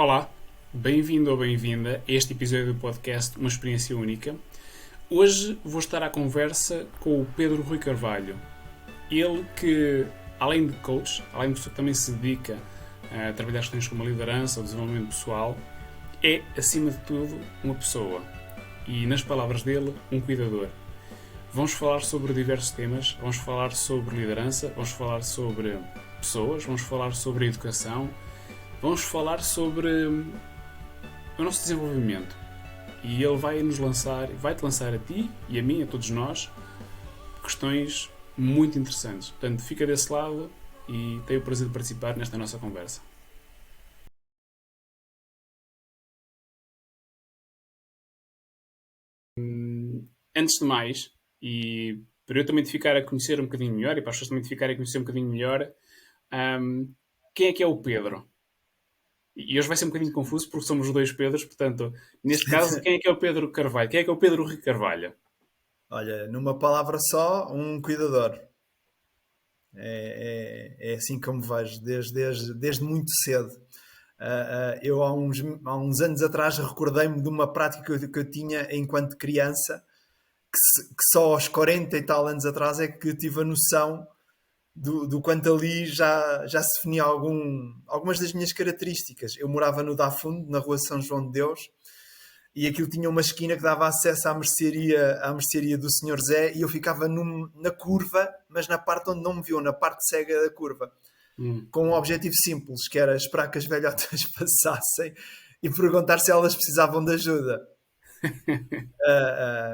Olá, bem-vindo ou bem-vinda a este episódio do podcast Uma Experiência Única. Hoje vou estar à conversa com o Pedro Rui Carvalho. Ele que, além de coach, além de pessoa que também se dedica a trabalhar questões como a liderança, o desenvolvimento pessoal, é, acima de tudo, uma pessoa. E, nas palavras dele, um cuidador. Vamos falar sobre diversos temas, vamos falar sobre liderança, vamos falar sobre pessoas, vamos falar sobre educação, vamos falar sobre o nosso desenvolvimento. E ele vai-te lançar a ti e a mim, a todos nós, questões muito interessantes. Portanto, fica desse lado e tenho o prazer de participar nesta nossa conversa. Antes de mais, e para eu também te ficar a conhecer um bocadinho melhor e para as pessoas também te ficarem a conhecer um bocadinho melhor, quem é o Pedro? E hoje vai ser um bocadinho confuso porque somos os dois Pedros, portanto, neste caso, quem é o Pedro Carvalho? Quem é o Pedro Rui Carvalho? Olha, numa palavra só, um cuidador. É assim que eu me vejo, desde muito cedo. Eu, há uns anos atrás, recordei-me de uma prática que eu tinha enquanto criança, que só aos 40 e tal anos atrás é que tive a noção do quanto ali já se definia algumas das minhas características. Eu morava no Dafundo, na rua São João de Deus, e aquilo tinha uma esquina que dava acesso à mercearia do Senhor Zé, e eu ficava na curva, mas na parte onde não me viu, na parte cega da curva, Hum. com um objetivo simples, que era esperar que as velhotas passassem e perguntar se elas precisavam de ajuda.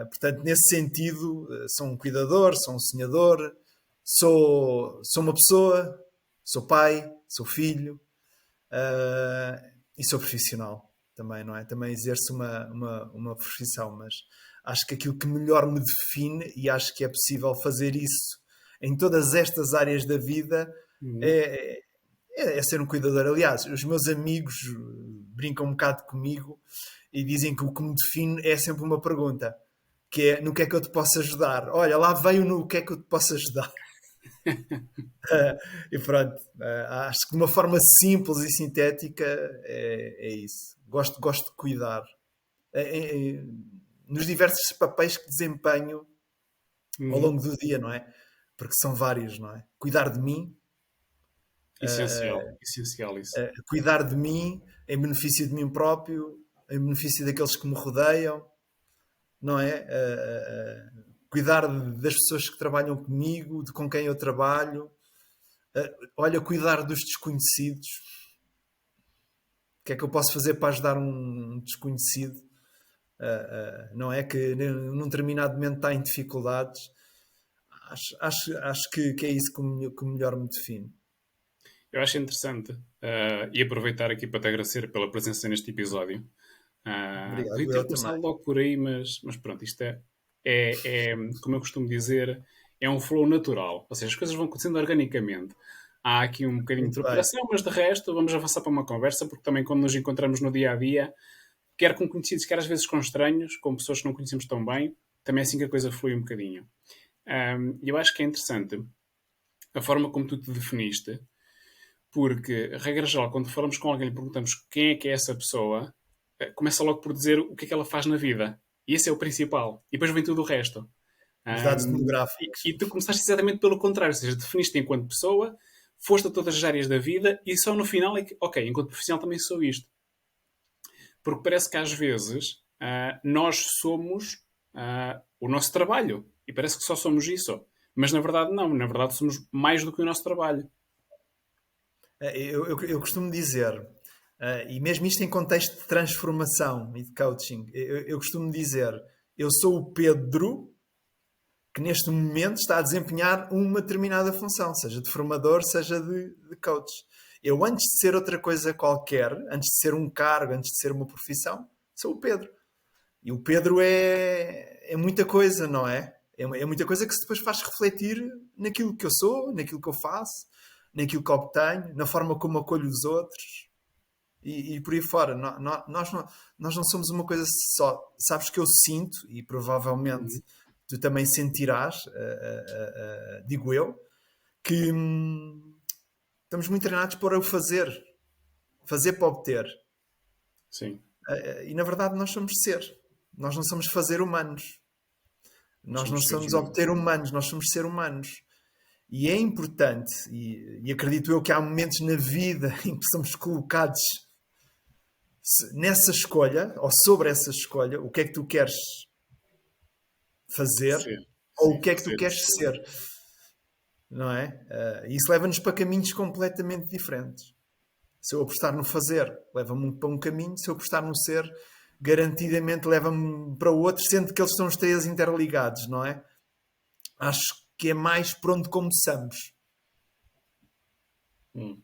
Portanto, nesse sentido, sou um cuidador, sou um sonhador, sou uma pessoa, sou pai, sou filho, e sou profissional também, não é? Também exerço uma profissão, mas acho que aquilo que melhor me define, e acho que é possível fazer isso em todas estas áreas da vida, Hum. é, é ser um cuidador. Aliás, os meus amigos brincam um bocado comigo e dizem que o que me define é sempre uma pergunta, que é: no que é que eu te posso ajudar? Olha, lá veio no que é que eu te posso ajudar. E pronto, acho que de uma forma simples e sintética é isso. Gosto de cuidar. É, nos diversos papéis que desempenho ao Uhum. longo do dia, não é? Porque são vários, não é? Essencial, essencial isso. Cuidar de mim em benefício de mim próprio, em benefício daqueles que me rodeiam, não é? Cuidar das pessoas que trabalham comigo, de com quem eu trabalho. Olha, cuidar dos desconhecidos. O que é que eu posso fazer para ajudar um desconhecido? Não é que num determinado momento está em dificuldades. Acho que é isso que melhor me define. Eu acho interessante e aproveitar aqui para te agradecer pela presença neste episódio. Podia Obrigado, ter eu também. começado logo por aí, mas pronto, isto como eu costumo dizer, é um flow natural. Ou seja, as coisas vão acontecendo organicamente. Há aqui um bocadinho de Muito bem. preparação, mas de resto vamos avançar para uma conversa, porque também quando nos encontramos no dia a dia, quer com conhecidos, quer às vezes com estranhos, com pessoas que não conhecemos tão bem, também é assim que a coisa flui um bocadinho. E eu acho que é interessante a forma como tu te definiste, porque, regra geral, quando falamos com alguém e perguntamos quem é que é essa pessoa, começa logo por dizer o que é que ela faz na vida. E esse é o principal. E depois vem tudo o resto. Os dados E, demográficos. e tu começaste exatamente pelo contrário, ou seja, definiste enquanto pessoa, foste a todas as áreas da vida e só no final é que, ok, enquanto profissional também sou isto. Porque parece que às vezes nós somos o nosso trabalho. E parece que só somos isso. Mas na verdade não. Na verdade somos mais do que o nosso trabalho. Eu costumo dizer, e mesmo isto em contexto de transformação e de coaching, eu costumo dizer: eu sou o Pedro que neste momento está a desempenhar uma determinada função, seja de formador, seja de coach. Eu, antes de ser outra coisa qualquer, antes de ser um cargo, antes de ser uma profissão, sou o Pedro. E o Pedro é muita coisa, não é? É muita coisa que se depois faz refletir naquilo que eu sou, naquilo que eu faço, naquilo que obtenho, na forma como acolho os outros e por aí fora. Nós não somos uma coisa só. Sabes que eu sinto, e provavelmente Uhum. tu também sentirás, digo eu, que estamos muito treinados para o fazer para obter. Sim. E na verdade nós somos ser. Nós não somos fazer humanos. Nós não Somos seres somos humanos. obter humanos, nós somos ser humanos. E é importante, e acredito eu que há momentos na vida em que somos colocados nessa escolha, ou sobre essa escolha, o que é que tu queres fazer, Ser. ou o Sim. que é que tu Ser, queres ser. ser. Não é? E isso leva-nos para caminhos completamente diferentes. Se eu apostar no fazer, leva-me para um caminho. Se eu apostar no ser, garantidamente leva-me para o outro, sendo que eles são os três interligados, não é? Acho que é mais por onde começamos. Hum.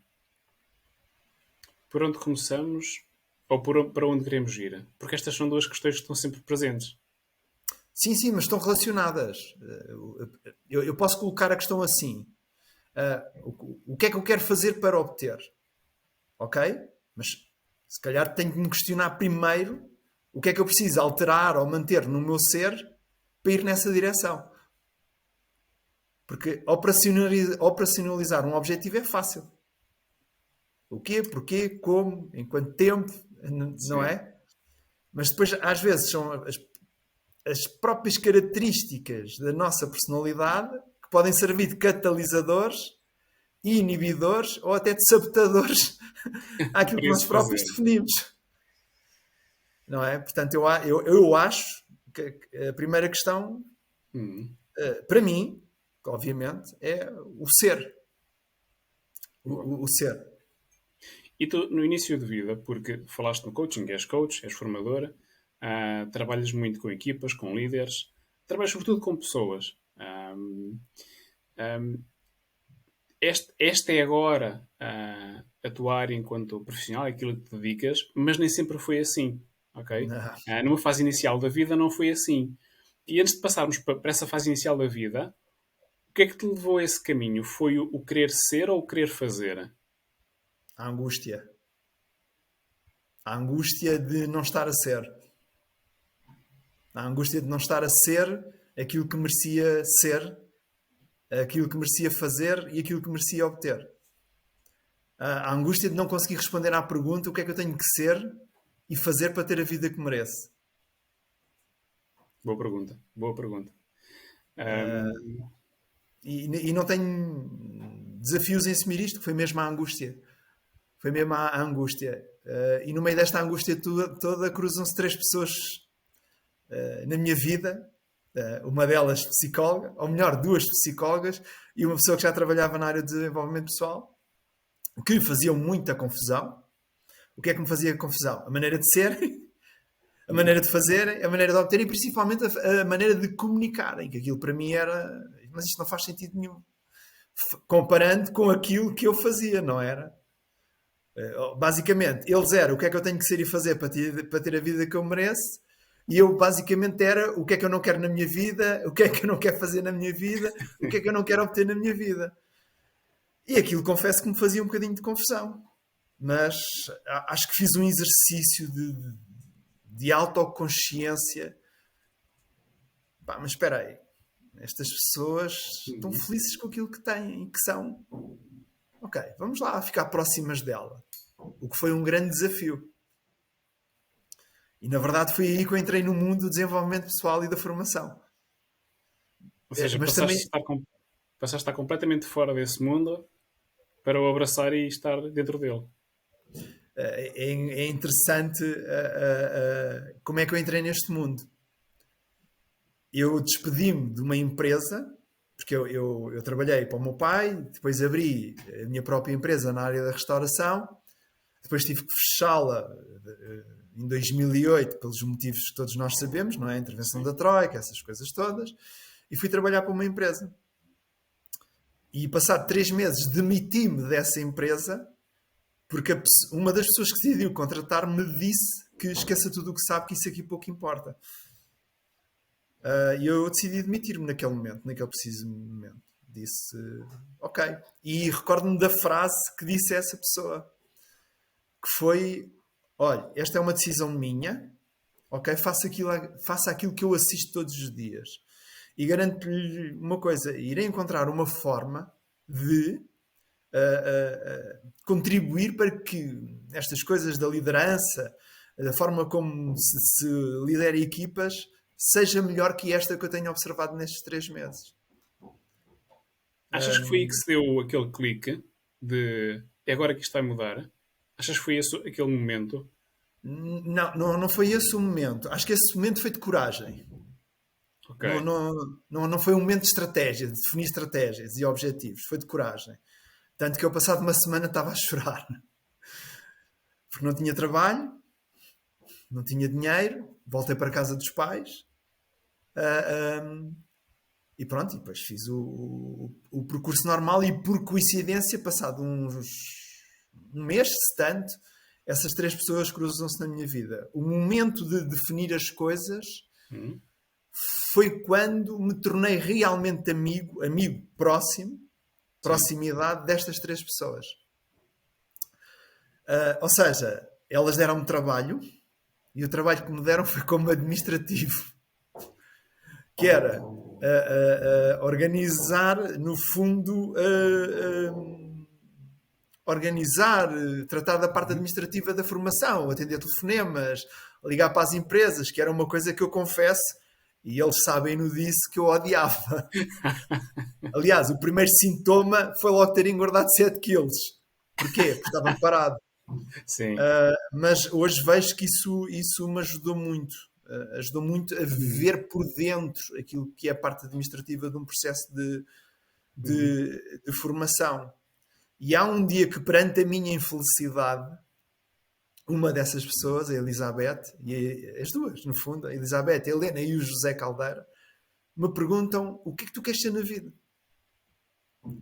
Por onde começamos ou para onde queremos ir? Porque estas são duas questões que estão sempre presentes. Sim, sim, mas estão relacionadas. Eu posso colocar a questão assim. O que é que eu quero fazer para obter? Ok? Mas se calhar tenho que me questionar primeiro o que é que eu preciso alterar ou manter no meu ser para ir nessa direção. Porque operacionalizar um objetivo é fácil. O quê, porquê, como, em quanto tempo, não Sim. é? Mas depois, às vezes, são as próprias características da nossa personalidade que podem servir de catalisadores e inibidores ou até de sabotadores àquilo Para que nós esse próprios fazer. definimos. Não é? Portanto, eu acho que a primeira questão, Hum. para mim, obviamente, é o ser. Boa. O ser. E tu, no início de vida, porque falaste no coaching, és coach, és formadora, trabalhas muito com equipas, com líderes, trabalhas sobretudo com pessoas. Um, esta é agora a tua área enquanto profissional, aquilo que te dedicas, mas nem sempre foi assim, ok? Não. Numa fase inicial da vida não foi assim. E antes de passarmos para essa fase inicial da vida, o que é que te levou a esse caminho? Foi o querer ser ou o querer fazer? A angústia. A angústia de não estar a ser. A angústia de não estar a ser aquilo que merecia ser, aquilo que merecia fazer e aquilo que merecia obter. A angústia de não conseguir responder à pergunta o que é que eu tenho que ser e fazer para ter a vida que mereço. Boa pergunta, boa pergunta. Um, E não tenho desafios em assumir isto, foi mesmo a angústia. Foi mesmo a angústia. E no meio desta angústia toda cruzam-se três pessoas na minha vida. Uma delas psicóloga, ou melhor, duas psicólogas, e uma pessoa que já trabalhava na área de desenvolvimento pessoal, que faziam muita confusão. O que é que me fazia confusão? A maneira de ser, a maneira de fazer, a maneira de obter e principalmente a maneira de comunicarem, que aquilo para mim era... Mas isto não faz sentido nenhum. Comparando com aquilo que eu fazia, não era? Basicamente, eles eram o que é que eu tenho que ser e fazer para ter a vida que eu mereço, e eu basicamente era o que é que eu não quero na minha vida, o que é que eu não quero fazer na minha vida, o que é que eu não quero obter na minha vida. E aquilo confesso que me fazia um bocadinho de confusão. Mas acho que fiz um exercício de autoconsciência. Pá, mas espera aí, estas pessoas estão uhum. felizes com aquilo que têm e que são. Ok, vamos lá ficar próximas dela. O que foi um grande desafio. E na verdade foi aí que eu entrei no mundo do desenvolvimento pessoal e da formação. Ou seja, Mas também passaste a estar completamente fora desse mundo para o abraçar e estar dentro dele. é interessante como é que eu entrei neste mundo. Eu despedi-me de uma empresa, porque eu trabalhei para o meu pai, depois abri a minha própria empresa na área da restauração, depois tive que fechá-la em 2008 pelos motivos que todos nós sabemos, não é? A intervenção Sim. da Troika, essas coisas todas, e fui trabalhar para uma empresa. E passado 3 meses demiti-me dessa empresa porque uma das pessoas que decidiu contratar-me disse que esqueça tudo o que sabe, que isso aqui pouco importa. E eu decidi demitir-me naquele momento, naquele preciso momento. Disse, ok. E recordo-me da frase que disse a essa pessoa, que foi, olha, esta é uma decisão minha, ok? Faça aquilo que eu assisto todos os dias. E garanto-lhe uma coisa, irei encontrar uma forma de contribuir para que estas coisas da liderança, da forma como se lidera equipas, seja melhor que esta que eu tenho observado nestes 3 meses. Achas que foi aí que se deu aquele clique de é agora que isto vai mudar? Achas que foi esse, aquele momento? Não foi esse o momento. Acho que esse momento foi de coragem. Ok. Não foi um momento de estratégia, de definir estratégias e objetivos. Foi de coragem. Tanto que eu, passado uma semana, estava a chorar. Porque não tinha trabalho, não tinha dinheiro, voltei para a casa dos pais. E pronto, e depois fiz o percurso normal e, por coincidência, passado um mês, se tanto, essas 3 pessoas cruzam-se na minha vida. O momento de definir as coisas Hum. foi quando me tornei realmente amigo próximo, Sim. proximidade destas 3 pessoas. Ou seja, elas deram-me trabalho e o trabalho que me deram foi como administrativo, que era organizar, no fundo, tratar da parte administrativa da formação, atender telefonemas, ligar para as empresas, que era uma coisa que eu confesso, e eles sabem no disso, que eu odiava. Aliás, o primeiro sintoma foi logo ter engordado 7 quilos. Porquê? Porque estava parado. Sim. Mas hoje vejo que isso me ajudou muito. Ajudou muito a ver por dentro aquilo que é a parte administrativa de um processo de formação. E há um dia que, perante a minha infelicidade, uma dessas pessoas, a Elizabeth, e as duas, no fundo, a Elizabeth, a Helena e o José Caldeira, me perguntam: o que é que tu queres ser na vida?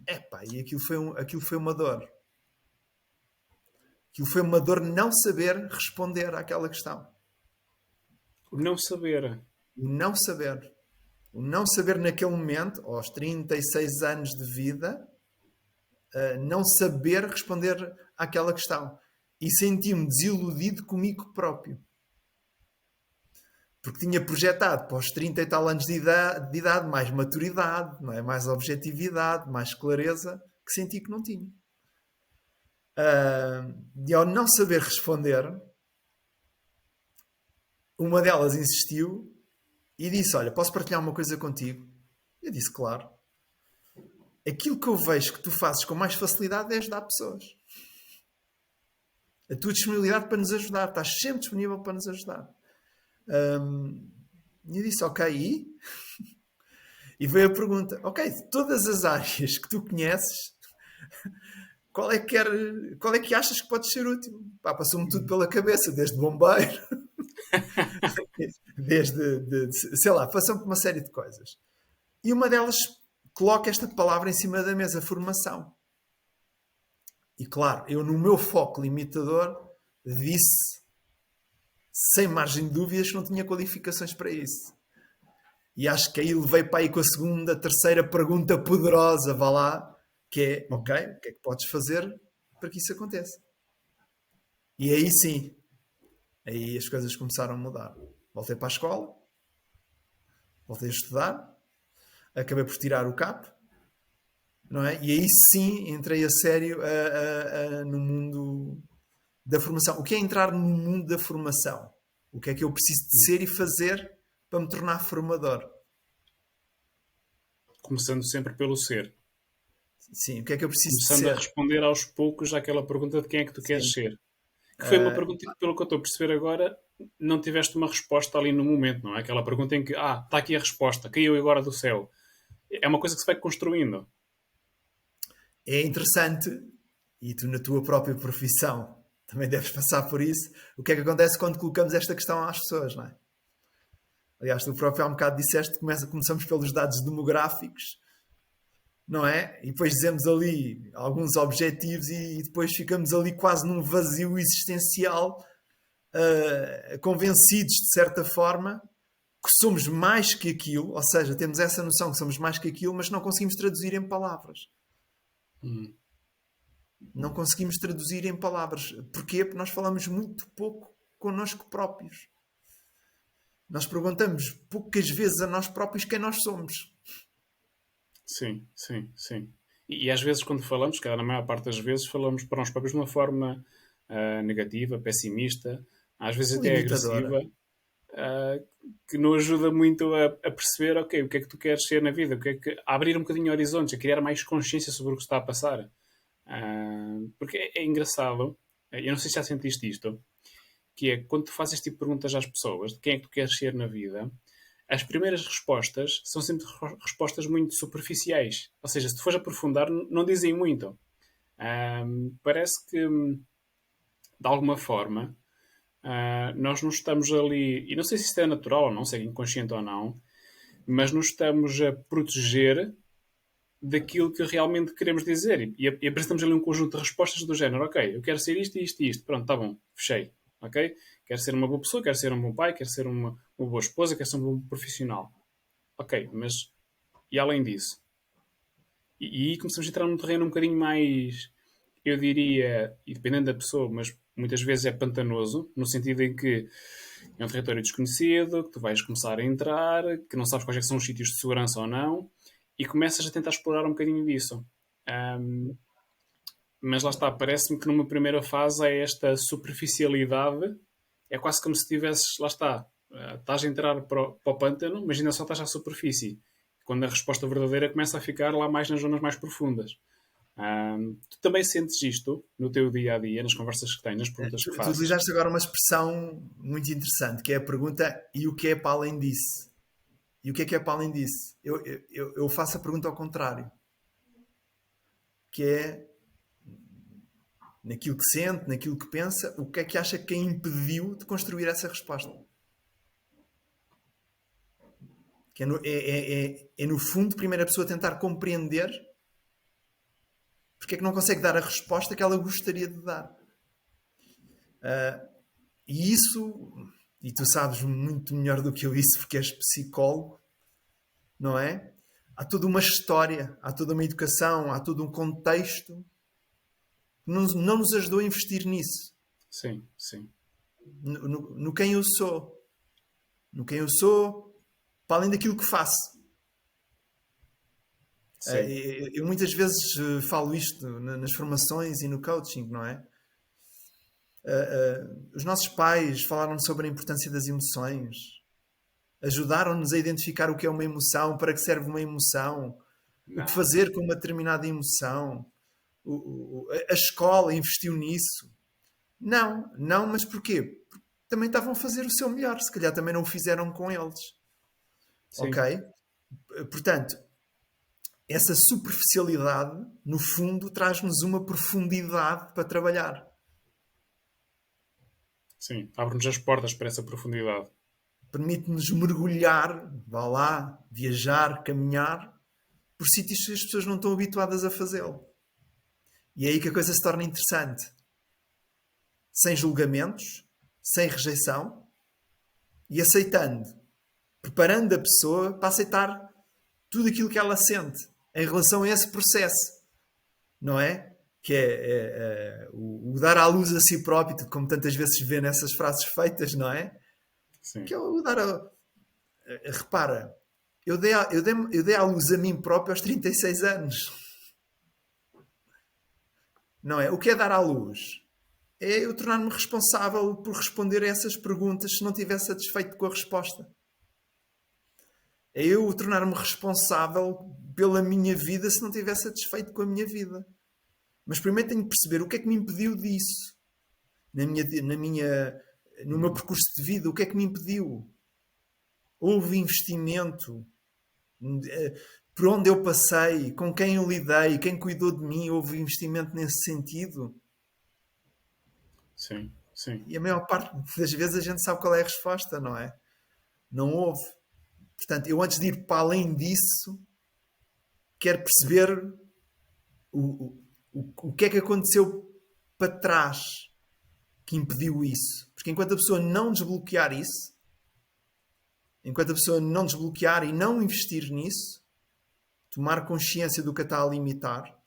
Epá, e aquilo foi uma dor. Aquilo foi uma dor não saber responder àquela questão. O não saber. O não saber. O não saber naquele momento, aos 36 anos de vida, não saber responder àquela questão. E senti-me desiludido comigo próprio. Porque tinha projetado para os 30 e tal anos de idade mais maturidade, não é? Mais objetividade, mais clareza, que senti que não tinha. E ao não saber responder, uma delas insistiu e disse: olha, posso partilhar uma coisa contigo? Eu disse: claro. Aquilo que eu vejo que tu fazes com mais facilidade é ajudar pessoas. A tua disponibilidade para nos ajudar. Estás sempre disponível para nos ajudar. E eu disse: ok, e? E veio a pergunta: ok, de todas as áreas que tu conheces, qual é que achas que pode ser útil? Pá, passou-me tudo pela cabeça, desde bombeiro, sei lá, passou-me por uma série de coisas. E uma delas coloca esta palavra em cima da mesa: formação. E claro, eu, no meu foco limitador, disse, sem margem de dúvidas, que não tinha qualificações para isso. E acho que aí levei para aí com a segunda, terceira pergunta poderosa, vá lá, que é: ok, o que é que podes fazer para que isso aconteça? E aí sim, aí as coisas começaram a mudar. Voltei para a escola, voltei a estudar, acabei por tirar o CAP, não é? E aí sim entrei a sério no mundo da formação. O que é entrar no mundo da formação? O que é que eu preciso de ser e fazer para me tornar formador? Começando sempre pelo ser. Sim, o que é que eu preciso de Começando a ser? responder aos poucos àquela pergunta de quem é que tu queres Sim. ser. Que foi uma pergunta que, pelo que eu estou a perceber agora, não tiveste uma resposta ali no momento, não é? Aquela pergunta em que, está aqui a resposta, caiu agora do céu. É uma coisa que se vai construindo. É interessante, e tu na tua própria profissão também deves passar por isso, o que é que acontece quando colocamos esta questão às pessoas, não é? Aliás, tu próprio há um bocado disseste que começamos pelos dados demográficos, não é? E depois dizemos ali alguns objetivos e depois ficamos ali quase num vazio existencial, convencidos de certa forma que somos mais que aquilo, ou seja, temos essa noção que somos mais que aquilo, mas não conseguimos traduzir em palavras. Não conseguimos traduzir em palavras. Porquê? Porque nós falamos muito pouco connosco próprios. Nós perguntamos poucas vezes a nós próprios quem nós somos. Sim, sim, sim. E às vezes quando falamos, cara, na maior parte das vezes, falamos para nós próprios de uma forma negativa, pessimista, às vezes até limitadora. agressiva, ah, que não ajuda muito a perceber, ok, o que é que tu queres ser na vida, o que é que, a abrir um bocadinho horizontes, a criar mais consciência sobre o que está a passar. Porque é engraçado, eu não sei se já sentiste isto, que é quando tu fazes este tipo de perguntas às pessoas, de quem é que tu queres ser na vida, as primeiras respostas são sempre respostas muito superficiais. Ou seja, se tu fores aprofundar, não dizem muito. Parece que, de alguma forma, nós não estamos ali, e não sei se isto é natural ou não, se é inconsciente ou não, mas nos estamos a proteger daquilo que realmente queremos dizer. E apresentamos ali um conjunto de respostas do género, ok, eu quero ser isto, isto e isto. Pronto, tá bom, fechei. Ok? Quero ser uma boa pessoa, quero ser um bom pai, quero ser uma boa esposa, quero ser um bom profissional. Ok, mas e além disso? E aí começamos a entrar num terreno um bocadinho mais, eu diria, e dependendo da pessoa, mas muitas vezes é pantanoso, no sentido em que é um território desconhecido, que tu vais começar a entrar, que não sabes quais é que são os sítios de segurança ou não, e começas a tentar explorar um bocadinho disso. Ahm, mas lá está, parece-me que numa primeira fase é esta superficialidade, é quase como se tivesses, lá está, estás a entrar para o pântano, mas ainda só estás à superfície. Quando a resposta verdadeira começa a ficar lá mais nas zonas mais profundas. Tu também sentes isto no teu dia a dia, nas conversas que tens, nas perguntas que Tu fazes? utilizaste agora uma expressão muito interessante, que é a pergunta e o que é para além disso? E o que é para além disso? Eu faço a pergunta ao contrário, que é naquilo que sente, naquilo que pensa, o que é que acha que a impediu de construir essa resposta? Que é no fundo, primeiro a pessoa tentar compreender porque é que não consegue dar a resposta que ela gostaria de dar. E isso, e tu sabes muito melhor do que eu isso, porque és psicólogo, não é? Há toda uma história, há toda uma educação, há todo um contexto que não nos ajudou a investir nisso. Sim, sim. No quem eu sou. No quem eu sou, para além daquilo que faço. Sim. Eu muitas vezes falo isto nas formações e no coaching, não é? Os nossos pais falaram sobre a importância das emoções, ajudaram-nos a identificar o que é uma emoção, para que serve uma emoção, o que Não. fazer com uma determinada emoção. A escola investiu nisso. Não, mas porquê? Porque também estavam a fazer o seu melhor, se calhar também não o fizeram com eles. Ok? Sim, Portanto, essa superficialidade, no fundo, traz-nos uma profundidade para trabalhar. sim. Abre-nos as portas para essa profundidade. Permite-nos mergulhar, vá lá, viajar, caminhar, por sítios que as pessoas não estão habituadas a fazê-lo. E é aí que a coisa se torna interessante. Sem julgamentos, sem rejeição e aceitando, preparando a pessoa para aceitar tudo aquilo que ela sente em relação a esse processo, não é? Que é o dar à luz a si próprio, como tantas vezes se vê nessas frases feitas, não é? Que Sim, é o dar a. Repara, eu dei à luz a mim próprio aos 36 anos, não é? O que é dar à luz? É eu tornar-me responsável por responder a essas perguntas se não estiver satisfeito com a resposta. É eu tornar-me responsável pela minha vida se não estiver satisfeito com a minha vida. Mas primeiro tenho que perceber o que é que me impediu disso. No meu percurso de vida, o que é que me impediu? Houve investimento? Por onde eu passei? Com quem eu lidei? Quem cuidou de mim? Houve investimento nesse sentido? sim, sim, E a maior parte das vezes a gente sabe qual é a resposta, não é? Não houve. Portanto, eu antes de ir para além disso, quero perceber o, o que é que aconteceu para trás que impediu isso. Porque enquanto a pessoa não desbloquear isso, enquanto a pessoa não desbloquear e não investir nisso, tomar consciência do que a está a limitar,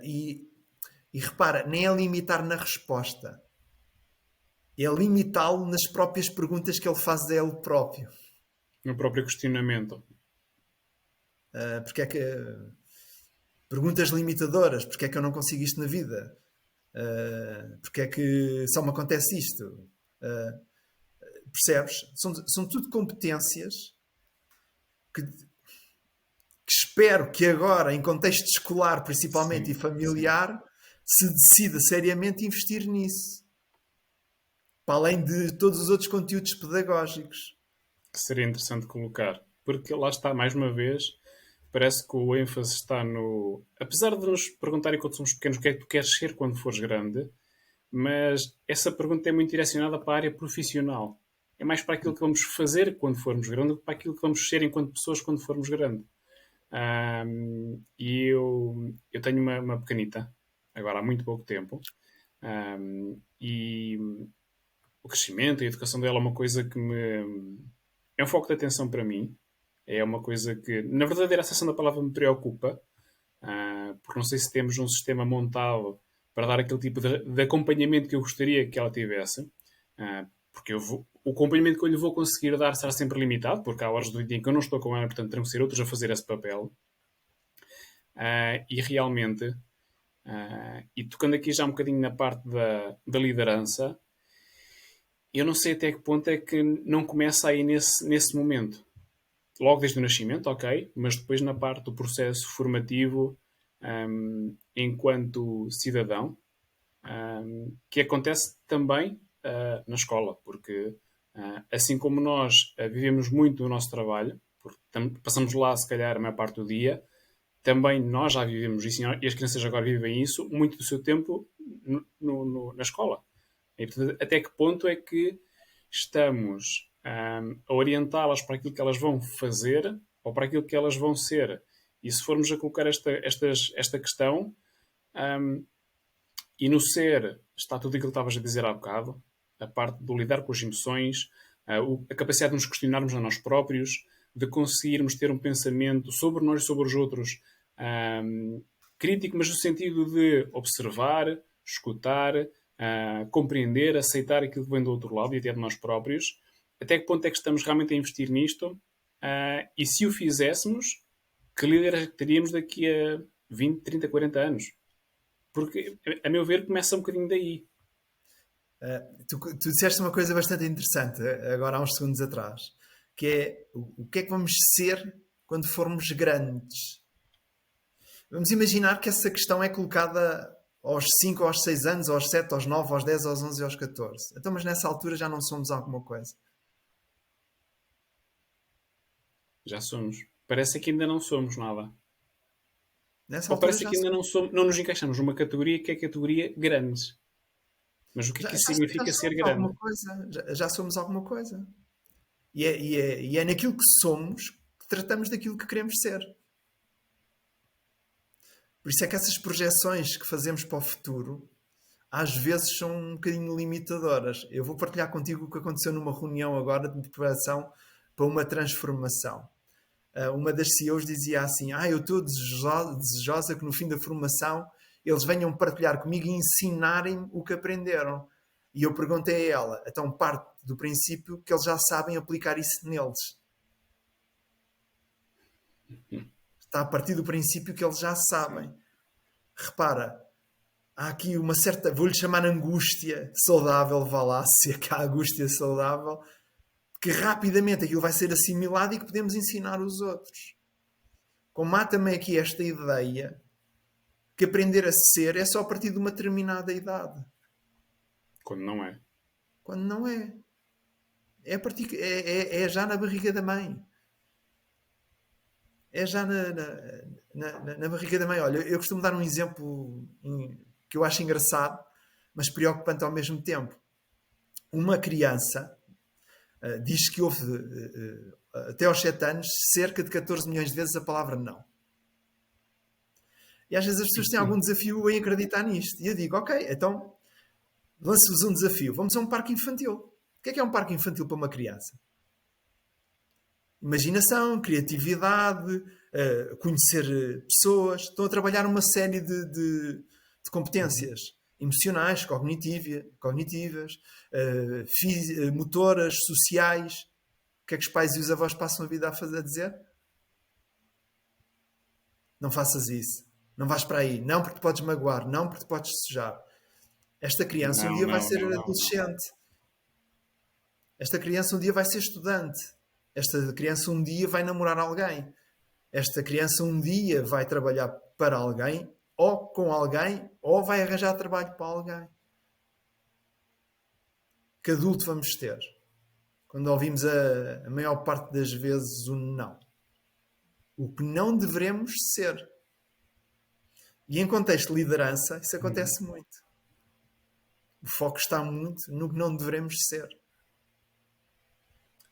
e repara, nem é limitar na resposta, é limitá-lo nas próprias perguntas que ele faz a ele próprio. o próprio questionamento. Porque é que perguntas limitadoras, porque é que eu não consigo isto na vida? Porque é que só me acontece isto? Percebes? São tudo competências que espero que agora, em contexto escolar principalmente Sim, e familiar, se decida seriamente investir nisso. Para além de todos os outros conteúdos pedagógicos. que seria interessante colocar. Porque lá está, mais uma vez, parece que o ênfase está no. Apesar de nos perguntarem quando somos pequenos o que é que tu queres ser quando fores grande, mas essa pergunta é muito direcionada para a área profissional. É mais para aquilo que vamos fazer quando formos grandes do que para aquilo que vamos ser enquanto pessoas quando formos grandes. E eu tenho uma pequenita, agora há muito pouco tempo, e o crescimento e a educação dela é uma coisa que me. É um foco de atenção para mim. É uma coisa que, na verdadeira acessão da palavra, me preocupa, porque não sei se temos um sistema montado para dar aquele tipo de acompanhamento que eu gostaria que ela tivesse. Porque o acompanhamento que eu lhe vou conseguir dar será sempre limitado, porque há horas do dia em que eu não estou com ela, portanto terão que ser outros a fazer esse papel. E realmente, e tocando aqui já um bocadinho na parte da liderança, eu não sei até que ponto é que não começa aí nesse momento. Logo desde o nascimento, ok, mas depois na parte do processo formativo enquanto cidadão, que acontece também na escola, porque assim como nós vivemos muito o nosso trabalho, porque passamos lá se calhar a maior parte do dia, também nós já vivemos isso e as crianças agora vivem isso muito do seu tempo na escola. E, portanto, até que ponto é que estamos a orientá-las para aquilo que elas vão fazer ou para aquilo que elas vão ser? E se formos a colocar esta questão, e no ser está tudo aquilo que estavas a dizer há bocado, a parte do lidar com as emoções, a capacidade de nos questionarmos a nós próprios, de conseguirmos ter um pensamento sobre nós e sobre os outros crítico, mas no sentido de observar, escutar, compreender, aceitar aquilo que vem do outro lado e até de nós próprios. Até que ponto é que estamos realmente a investir nisto? E se o fizéssemos, que líderes teríamos daqui a 20, 30, 40 anos? Porque, a meu ver, começa um bocadinho daí. Tu disseste uma coisa bastante interessante agora há uns segundos atrás, que é o que é que vamos ser quando formos grandes. Vamos imaginar que essa questão é colocada aos 5, aos 6 anos, aos 7, aos 9, aos 10, aos 11 e aos 14. Então, mas nessa altura já não somos alguma coisa. Já somos. Parece que ainda não somos nada. Nessa Ou altura parece já que ainda somos. não nos encaixamos numa categoria que é a categoria grandes. Mas o que é que isso Já significa ser somos grande? alguma coisa. Já somos alguma coisa. E é naquilo que somos que tratamos daquilo que queremos ser. Por isso é que essas projeções que fazemos para o futuro às vezes são um bocadinho limitadoras. Eu vou partilhar contigo o que aconteceu numa reunião agora de preparação para uma transformação. Uma das CEOs dizia assim: eu estou desejosa que no fim da formação eles venham partilhar comigo e ensinarem-me o que aprenderam. E eu perguntei a ela: então parte do princípio que eles já sabem aplicar isso neles. Está a partir do princípio que eles já sabem. Sim. Repara, há aqui uma certa, vou-lhe chamar angústia saudável, vá lá, se é que há angústia saudável, que rapidamente aquilo vai ser assimilado e que podemos ensinar os outros. Como há também aqui esta ideia que aprender a ser é só a partir de uma determinada idade. Quando não é. Quando não é. É já na barriga da mãe. É já na barriga da mãe. Olha, eu costumo dar um exemplo que eu acho engraçado, mas preocupante ao mesmo tempo. Uma criança diz que houve, até aos 7 anos, cerca de 14 milhões de vezes a palavra não. E às vezes as pessoas têm algum desafio em acreditar nisto. E eu digo, ok, então lance-vos um desafio. Vamos a um parque infantil. O que é um parque infantil para uma criança? Imaginação, criatividade, conhecer pessoas. Estão a trabalhar uma série de competências emocionais, cognitivas, motoras, sociais. O que é que os pais e os avós passam a vida a dizer? Não faças isso. Não vais para aí. Não porque te podes magoar. Não porque te podes sujar. Esta criança um Não, dia vai não, ser não, não, não. adolescente. Esta criança um dia vai ser estudante. Esta criança um dia vai namorar alguém. Esta criança um dia vai trabalhar para alguém, ou com alguém, ou vai arranjar trabalho para alguém. Que adulto vamos ter? Quando ouvimos a maior parte das vezes o não. O que não devemos ser. E em contexto de liderança, isso acontece muito. O foco está muito no que não devemos ser.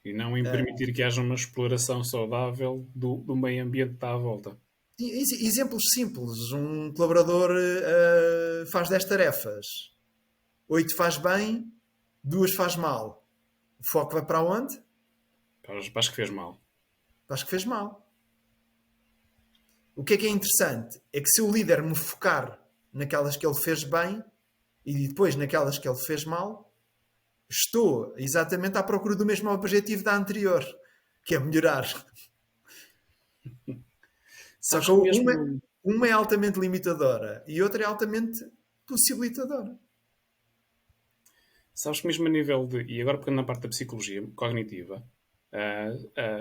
E não em permitir que haja uma exploração saudável do meio ambiente que está à volta. Exemplos simples. Um colaborador faz 10 tarefas. 8 faz bem, 2 faz mal. O foco vai para onde? Para as que fez mal. Para as que fez mal. O que é interessante? É que se o líder me focar naquelas que ele fez bem e depois naquelas que ele fez mal, estou exatamente à procura do mesmo objetivo da anterior, que é melhorar. Só que uma é altamente limitadora e outra é altamente possibilitadora. Sabes que mesmo a nível de... E agora pegando na parte da psicologia cognitiva,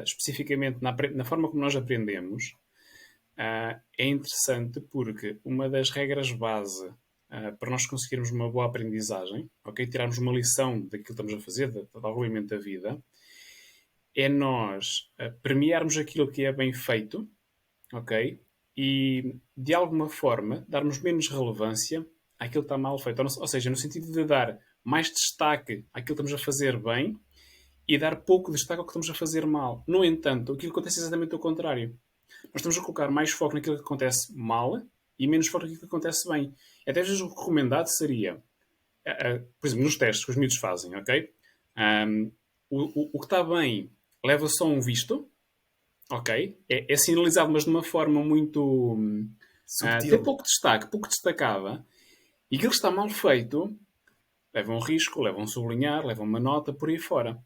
especificamente na forma como nós aprendemos, é interessante porque uma das regras base para nós conseguirmos uma boa aprendizagem, ok, tirarmos uma lição daquilo que estamos a fazer, do argumento da vida, é nós premiarmos aquilo que é bem feito, ok, e de alguma forma darmos menos relevância àquilo que está mal feito. Ou seja, no sentido de dar mais destaque àquilo que estamos a fazer bem e dar pouco destaque ao que estamos a fazer mal. No entanto, aquilo que acontece é exatamente o contrário. Nós estamos a colocar mais foco naquilo que acontece mal e menos foco naquilo que acontece bem. Até às vezes o recomendado seria, por exemplo, nos testes que os miúdos fazem, ok? O que está bem leva só um visto, ok? É sinalizado, mas de uma forma muito... tem pouco destaque, pouco destacada. E aquilo que está mal feito leva um risco, leva um sublinhar, leva uma nota, por aí fora.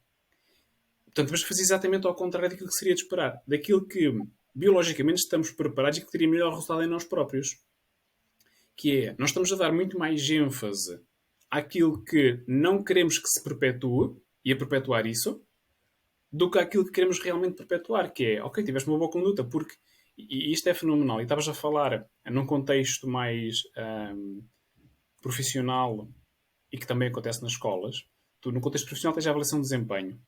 Portanto, vamos fazer exatamente ao contrário daquilo que seria de esperar. Daquilo que biologicamente estamos preparados e que teria melhor resultado em nós próprios. Que é, nós estamos a dar muito mais ênfase àquilo que não queremos que se perpetue e a perpetuar isso, do que àquilo que queremos realmente perpetuar, que é, ok, tiveste uma boa conduta, porque e isto é fenomenal. E estavas a falar num contexto mais profissional e que também acontece nas escolas. Tu, no contexto profissional, tens a avaliação de desempenho,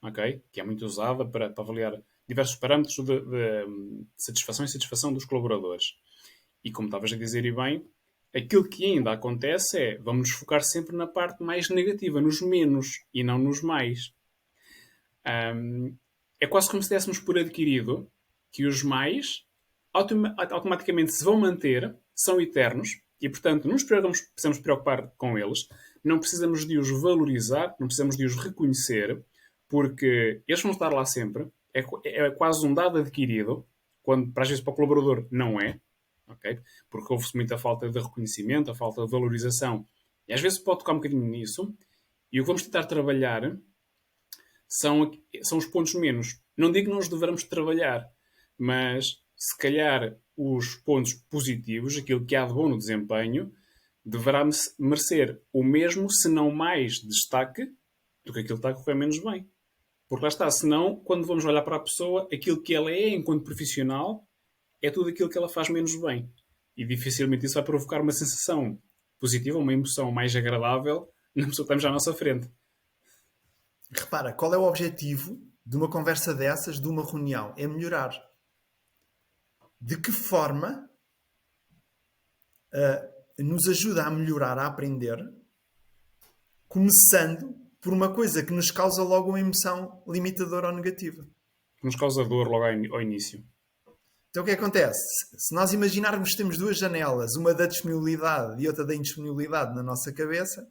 ok? Que é muito usada para avaliar diversos parâmetros de satisfação e insatisfação dos colaboradores. E como estavas a dizer, e bem, aquilo que ainda acontece é, vamos nos focar sempre na parte mais negativa, nos menos e não nos mais. É quase como se dessemos por adquirido que os mais automaticamente se vão manter, são eternos, e portanto não nos precisamos preocupar com eles, não precisamos de os valorizar, não precisamos de os reconhecer, porque eles vão estar lá sempre, é quase um dado adquirido, quando às vezes para o colaborador não é, okay? Porque houve-se muita falta de reconhecimento, a falta de valorização, e às vezes pode tocar um bocadinho nisso, e o que vamos tentar trabalhar são os pontos menos. Não digo que nós devemos trabalhar, mas se calhar os pontos positivos, aquilo que há de bom no desempenho, deverá merecer o mesmo, se não mais, destaque do que aquilo que está a correr menos bem. Porque lá está, senão, quando vamos olhar para a pessoa, aquilo que ela é enquanto profissional é tudo aquilo que ela faz menos bem. E dificilmente isso vai provocar uma sensação positiva, uma emoção mais agradável na pessoa que estamos à nossa frente. Repara, qual é o objetivo de uma conversa dessas, de uma reunião? É melhorar. De que forma nos ajuda a melhorar, a aprender, começando por uma coisa que nos causa logo uma emoção limitadora ou negativa. Que nos causa dor logo ao início. Então o que acontece? Se nós imaginarmos que temos duas janelas, uma da disponibilidade e outra da indisponibilidade na nossa cabeça,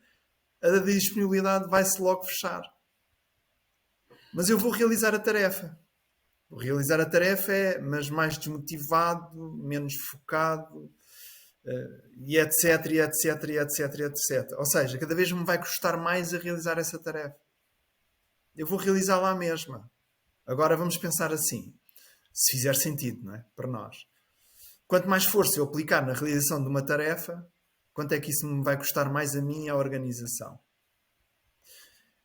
a da disponibilidade vai-se logo fechar. Mas eu vou realizar a tarefa. Vou realizar a tarefa mas mais desmotivado, menos focado, e etc, e etc, e etc, e etc. Ou seja, cada vez me vai custar mais a realizar essa tarefa. Eu vou realizá-la à mesma. Agora vamos pensar assim, se fizer sentido, não é? Para nós. Quanto mais força eu aplicar na realização de uma tarefa, Quanto é que isso me vai custar mais a mim e à organização?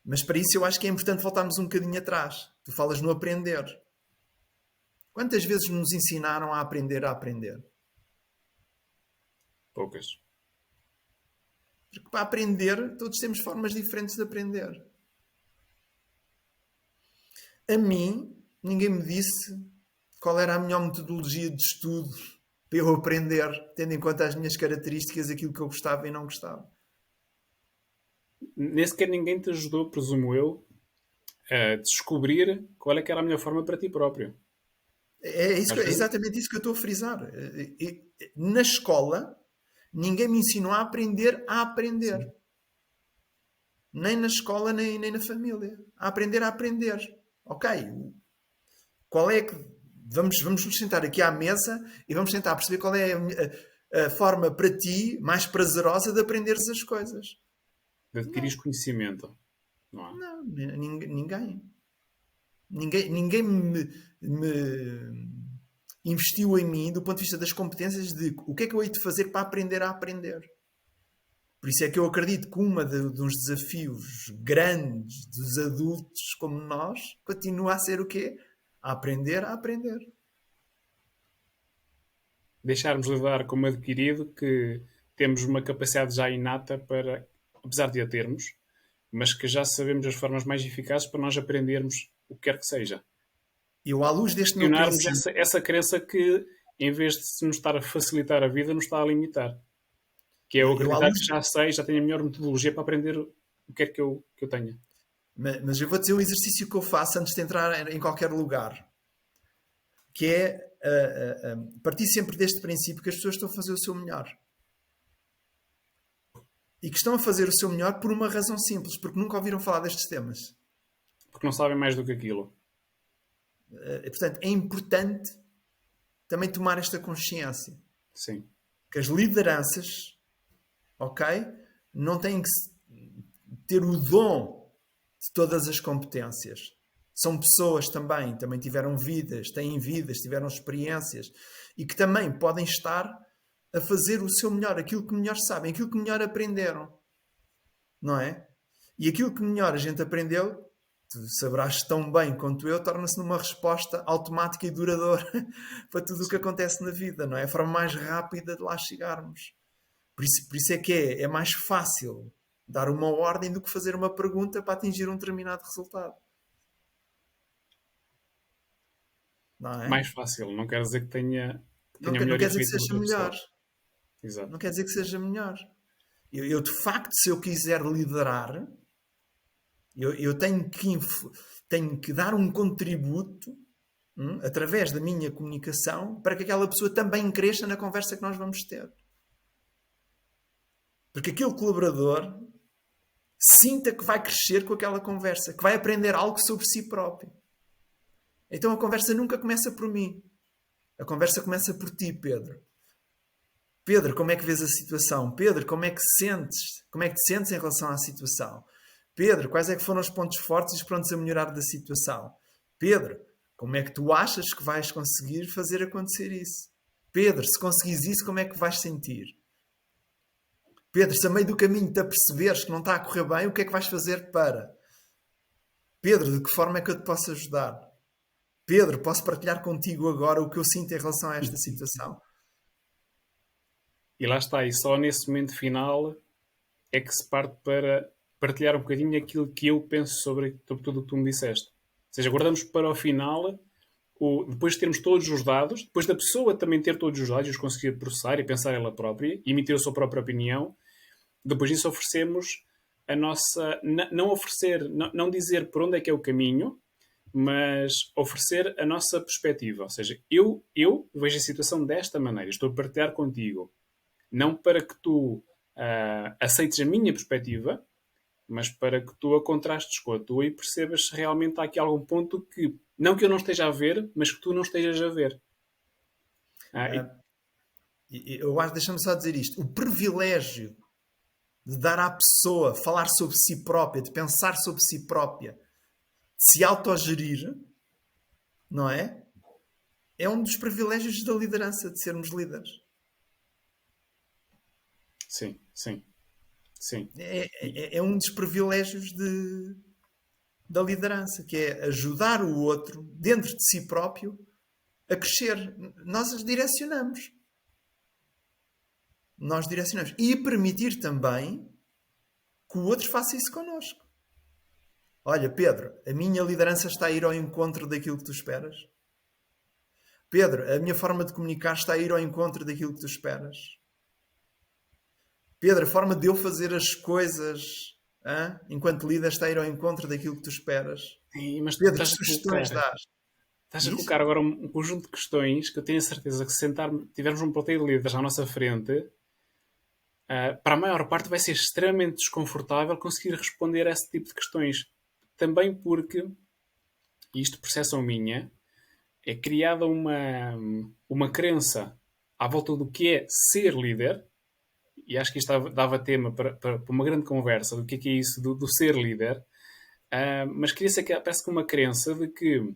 Mas para isso eu acho que é importante voltarmos um bocadinho atrás. Tu falas no aprender. Quantas vezes nos ensinaram a aprender a aprender? Poucas. Porque para aprender, todos temos formas diferentes de aprender. A mim, ninguém me disse qual era a melhor metodologia de estudo para eu aprender, tendo em conta as minhas características, aquilo que eu gostava e não gostava. Nem sequer ninguém te ajudou, presumo eu, a descobrir qual é que era a melhor forma para ti próprio. É Às vezes, exatamente isso que eu estou a frisar. Na escola, ninguém me ensinou a aprender a aprender. sim. Nem na escola, nem na família. A aprender a aprender. Ok, qual é que... Vamos nos sentar aqui à mesa e vamos tentar perceber qual é a forma para ti mais prazerosa de aprenderes as coisas. De adquirir conhecimento. Não é? Não, ninguém. Ninguém me investiu em mim do ponto de vista das competências de o que é que eu hei de fazer para aprender a aprender. Por isso é que eu acredito que dos desafios grandes dos adultos como nós continua a ser o quê? A aprender a aprender. Deixarmos lidar como adquirido que temos uma capacidade já inata para, apesar de a termos, mas que já sabemos as formas mais eficazes para nós aprendermos o que quer que seja. Eu, à luz deste meu Questionarmos princípio, essa crença que, em vez de se nos estar a facilitar a vida, nos está a limitar. Que é eu eu à acreditar luz, que já sei, já tenho a melhor metodologia para aprender o que quer que eu tenha. mas eu vou dizer o exercício que eu faço antes de entrar em qualquer lugar, que é partir sempre deste princípio que as pessoas estão a fazer o seu melhor. E que estão a fazer o seu melhor por uma razão simples, porque nunca ouviram falar destes temas. Porque não sabem mais do que aquilo. Portanto, é importante também tomar esta consciência. Sim. Que as lideranças, ok, não têm que ter o dom de todas as competências. São pessoas também tiveram vidas, têm vidas, tiveram experiências e que também podem estar a fazer o seu melhor, aquilo que melhor sabem, aquilo que melhor aprenderam. Não é? E aquilo que melhor a gente aprendeu, tu saberás tão bem quanto eu, torna-se numa resposta automática e duradoura para tudo o que acontece na vida, não é? A forma mais rápida de lá chegarmos. Por isso é que é mais fácil dar uma ordem do que fazer uma pergunta para atingir um determinado resultado. Não é? Mais fácil. Não quer dizer que tenha Não melhor quer dizer que efeito do seja que a melhor. pessoa. Exato. Não quer dizer que seja melhor. Eu de facto, se eu quiser liderar, eu tenho que dar um contributo através da minha comunicação para que aquela pessoa também cresça na conversa que nós vamos ter. Porque aquele colaborador sinta que vai crescer com aquela conversa, que vai aprender algo sobre si próprio. Então a conversa nunca começa por mim. A conversa começa por ti, Pedro. Pedro, como é que vês a situação? Pedro, como é que sentes? Como é que te sentes em relação à situação? Pedro, quais é que foram os pontos fortes e os prontos a melhorar da situação? Pedro, como é que tu achas que vais conseguir fazer acontecer isso? Pedro, se conseguires isso, como é que vais sentir? Pedro, se a meio do caminho te aperceberes que não está a correr bem, o que é que vais fazer para? Pedro, de que forma é que eu te posso ajudar? Pedro, posso partilhar contigo agora o que eu sinto em relação a esta situação? E lá está. E só nesse momento final é que se parte para partilhar um bocadinho aquilo que eu penso sobre tudo o que tu me disseste. Ou seja, guardamos para o final, depois de termos todos os dados, depois da pessoa também ter todos os dados e os conseguir processar e pensar ela própria e emitir a sua própria opinião, depois disso oferecemos a nossa... Não oferecer, não dizer por onde é que é o caminho, mas oferecer a nossa perspectiva. Ou seja, eu vejo a situação desta maneira, estou a partilhar contigo. Não para que tu aceites a minha perspectiva, mas para que tu a contrastes com a tua e percebas se realmente há aqui algum ponto que, não que eu não esteja a ver, mas que tu não estejas a ver. Eu acho, deixa-me só dizer isto, o privilégio de dar à pessoa falar sobre si própria, de pensar sobre si própria, de se autogerir, não é? É um dos privilégios da liderança, de sermos líderes. sim, sim, sim. É um dos privilégios da liderança, que é ajudar o outro, dentro de si próprio, a crescer. Nós as direcionamos. Nós direcionamos. E permitir também que o outro faça isso connosco. Olha, Pedro, a minha liderança está a ir ao encontro daquilo que tu esperas. Pedro, a minha forma de comunicar está a ir ao encontro daquilo que tu esperas. Pedro, a forma de eu fazer as coisas, enquanto líder, está a ir ao encontro daquilo que tu esperas. Mas tu Pedro, que sugestões dás? estás a Isso? colocar agora um conjunto de questões que eu tenho a certeza que se tivermos um plantel de líderes à nossa frente, para a maior parte vai ser extremamente desconfortável conseguir responder a esse tipo de questões. Também porque, e isto percepção minha, é criada uma crença à volta do que é ser líder, e acho que isto dava tema para uma grande conversa do que é isso do ser líder, mas cria-se parece que uma crença de que,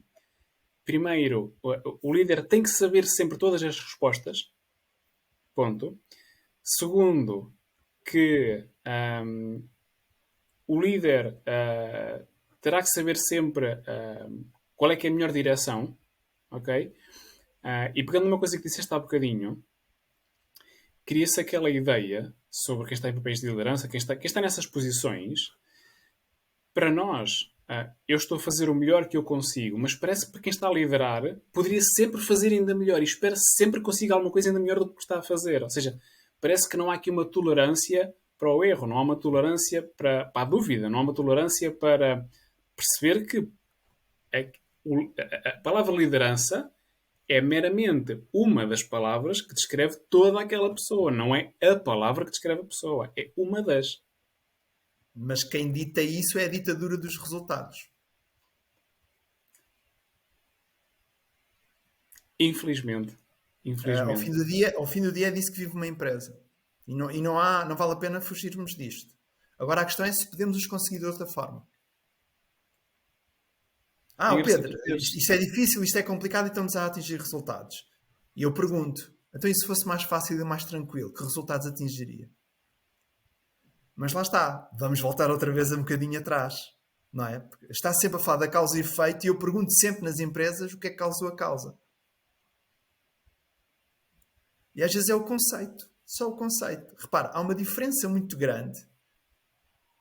primeiro, o líder tem que saber sempre todas as respostas, ponto. Segundo, que o líder terá que saber sempre qual é que é a melhor direção, ok? E pegando numa coisa que disseste há bocadinho, cria-se aquela ideia sobre quem está em papéis de liderança, quem está nessas posições. Para nós, eu estou a fazer o melhor que eu consigo, mas parece que para quem está a liderar, poderia sempre fazer ainda melhor e espera-se sempre que consiga alguma coisa ainda melhor do que está a fazer. Ou seja, parece que não há aqui uma tolerância para o erro, não há uma tolerância para a dúvida, não há uma tolerância para perceber que a palavra liderança é meramente uma das palavras que descreve toda aquela pessoa. Não é a palavra que descreve a pessoa. É uma das. Mas quem dita isso é a ditadura dos resultados. Infelizmente. Ao Infelizmente. fim do dia é disso que vive uma empresa. E não vale a pena fugirmos disto. Agora a questão é se podemos os conseguir de outra forma. Pedro, isto é difícil, isto é complicado e estamos a atingir resultados. E eu pergunto, então e se fosse mais fácil e mais tranquilo, que resultados atingiria? Mas lá está, vamos voltar outra vez um bocadinho atrás, não é? Porque está sempre a falar da causa e efeito e eu pergunto sempre nas empresas o que é que causou a causa. E às vezes é o conceito, só o conceito. Repara, há uma diferença muito grande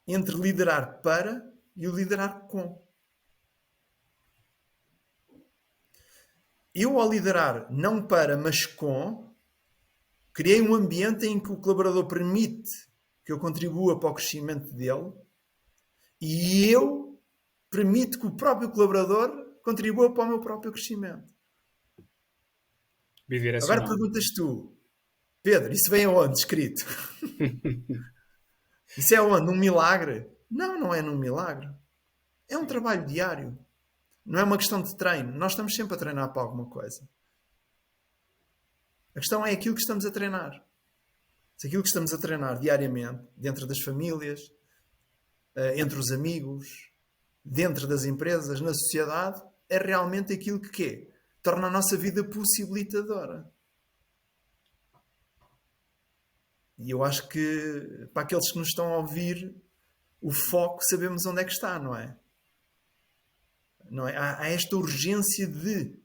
entre liderar para e o liderar com. Eu, ao liderar não para, mas com, criei um ambiente em que o colaborador permite que eu contribua para o crescimento dele e eu permito que o próprio colaborador contribua para o meu próprio crescimento. Agora perguntas tu, Pedro, isso vem aonde escrito? Isso é aonde? Num milagre? Não, não é num milagre. É um trabalho diário. Não é uma questão de treino. Nós estamos sempre a treinar para alguma coisa. A questão é aquilo que estamos a treinar. Se aquilo que estamos a treinar diariamente, dentro das famílias, entre os amigos, dentro das empresas, na sociedade, é realmente aquilo que quê? Torna a nossa vida possibilitadora. E eu acho que, para aqueles que nos estão a ouvir, o foco sabemos onde é que está, não é? Não é? Há esta urgência de.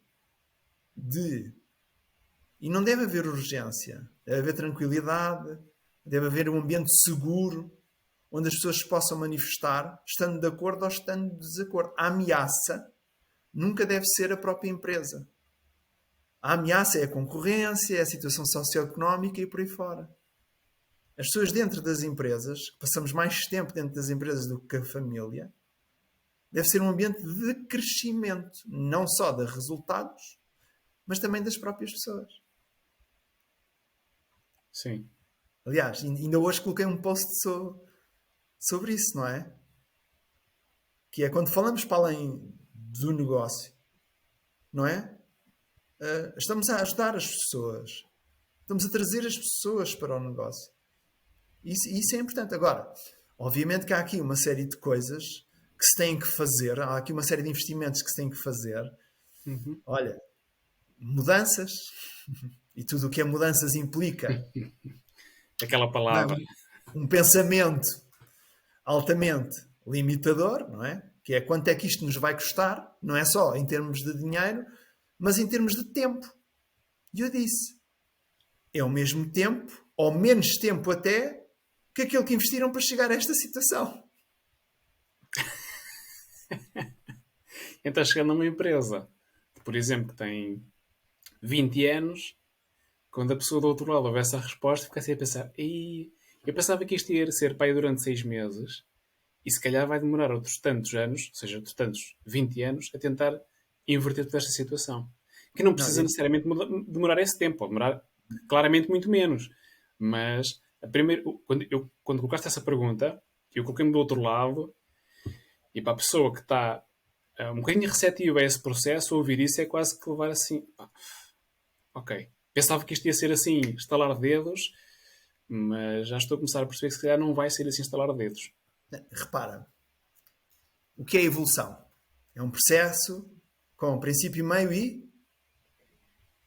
E não deve haver urgência. Deve haver tranquilidade, deve haver um ambiente seguro, onde as pessoas se possam manifestar, estando de acordo ou estando de desacordo. A ameaça nunca deve ser a própria empresa. A ameaça é a concorrência, é a situação socioeconómica e por aí fora. As pessoas dentro das empresas, passamos mais tempo dentro das empresas do que a família, deve ser um ambiente de crescimento, não só de resultados, mas também das próprias pessoas. Sim. Aliás, ainda hoje coloquei um post sobre isso, não é? Que é quando falamos para além do negócio, não é? Estamos a ajudar as pessoas. Estamos a trazer as pessoas para o negócio. Isso é importante. Agora, obviamente que há aqui uma série de coisas que se têm que fazer. Há aqui uma série de investimentos que se têm que fazer. Uhum. Olha, mudanças. E tudo o que é mudanças implica aquela Não, palavra. um pensamento altamente limitador, não é? Que é quanto é que isto nos vai custar, não é só em termos de dinheiro, mas em termos de tempo. E eu disse, é o mesmo tempo, ou menos tempo até, que aquele que investiram para chegar a esta situação. Então, chegando a uma empresa, por exemplo, que tem 20 anos, quando a pessoa do outro lado ouve essa resposta, fica assim a pensar: eu pensava que isto ia ser para aí durante 6 meses, e se calhar vai demorar outros tantos anos, ou seja, outros tantos 20 anos, a tentar inverter toda esta situação. Que não Não, precisa necessariamente demorar esse tempo, pode demorar claramente muito menos. Mas, quando colocaste essa pergunta, eu coloquei-me do outro lado, e para a pessoa que está um bocadinho receptiva a esse processo, ouvir isso é quase que levar assim: "Pá, ok, pensava que isto ia ser assim, estalar dedos, mas já estou a começar a perceber que se calhar não vai ser assim estalar dedos." repara, o que é evolução? É um processo com princípio, meio e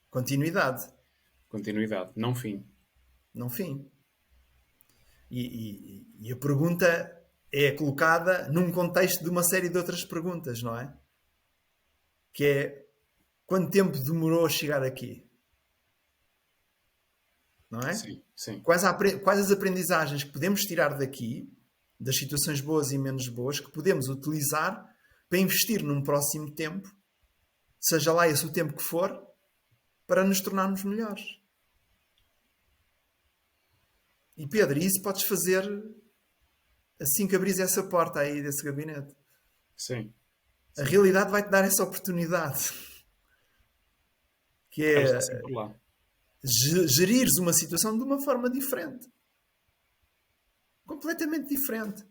continuidade, Continuidade, não fim. não fim. E a pergunta é colocada num contexto de uma série de outras perguntas, não é? Que é, quanto tempo demorou a chegar aqui? Não é? Sim, sim. Quais as aprendizagens que podemos tirar daqui, das situações boas e menos boas, que podemos utilizar para investir num próximo tempo, seja lá esse o tempo que for, para nos tornarmos melhores. E Pedro, isso podes fazer assim que abris essa porta aí desse gabinete. Sim, A sim. realidade vai-te dar essa oportunidade, que Ela está é sempre lá. gerires uma situação de uma forma diferente. Completamente diferente.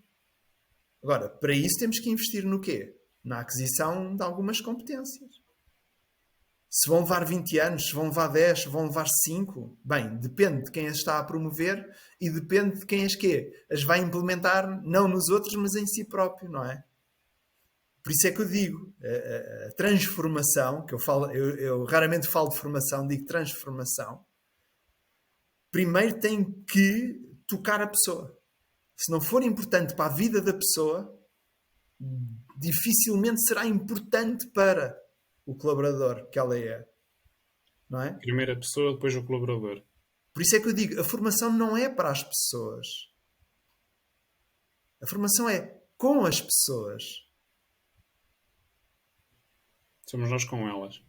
Agora, para isso temos que investir no quê? Na aquisição de algumas competências. Se vão levar 20 anos, se vão levar 10, se vão levar 5, bem, depende de quem as está a promover e depende de quem as quê? As vai implementar não nos outros, mas em si próprio, não é? Por isso é que eu digo, a transformação, que eu raramente falo de formação, digo transformação, primeiro tem que tocar a pessoa. Se não for importante para a vida da pessoa, dificilmente será importante para o colaborador que ela é. Não é? Primeira pessoa, depois o colaborador. Por isso é que eu digo, a formação não é para as pessoas. A formação é com as pessoas. Somos nós com elas.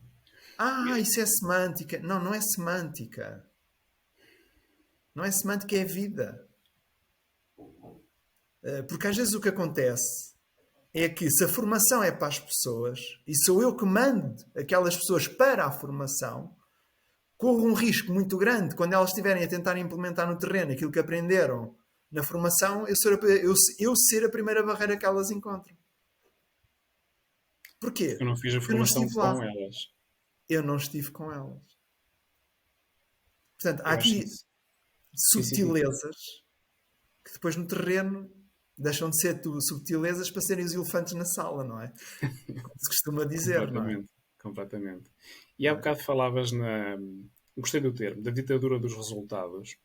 Ah, isso é semântica. Não, não é semântica. Não é semântica, é vida. Porque às vezes o que acontece é que se a formação é para as pessoas e sou eu que mando aquelas pessoas para a formação, corro um risco muito grande quando elas estiverem a tentar implementar no terreno aquilo que aprenderam na formação, eu ser a primeira barreira que elas encontram. Porque eu Porquê? não fiz a Porque eu não formação estive lá. com elas. Eu não estive com elas. Portanto, há Eu acho aqui isso. Sim, sim, sim. subtilezas que depois no terreno deixam de ser subtilezas para serem os elefantes na sala, não é? Como se costuma dizer, não é? Completamente. Completamente. E há Não é? bocado falavas na. Gostei do termo, da ditadura dos resultados.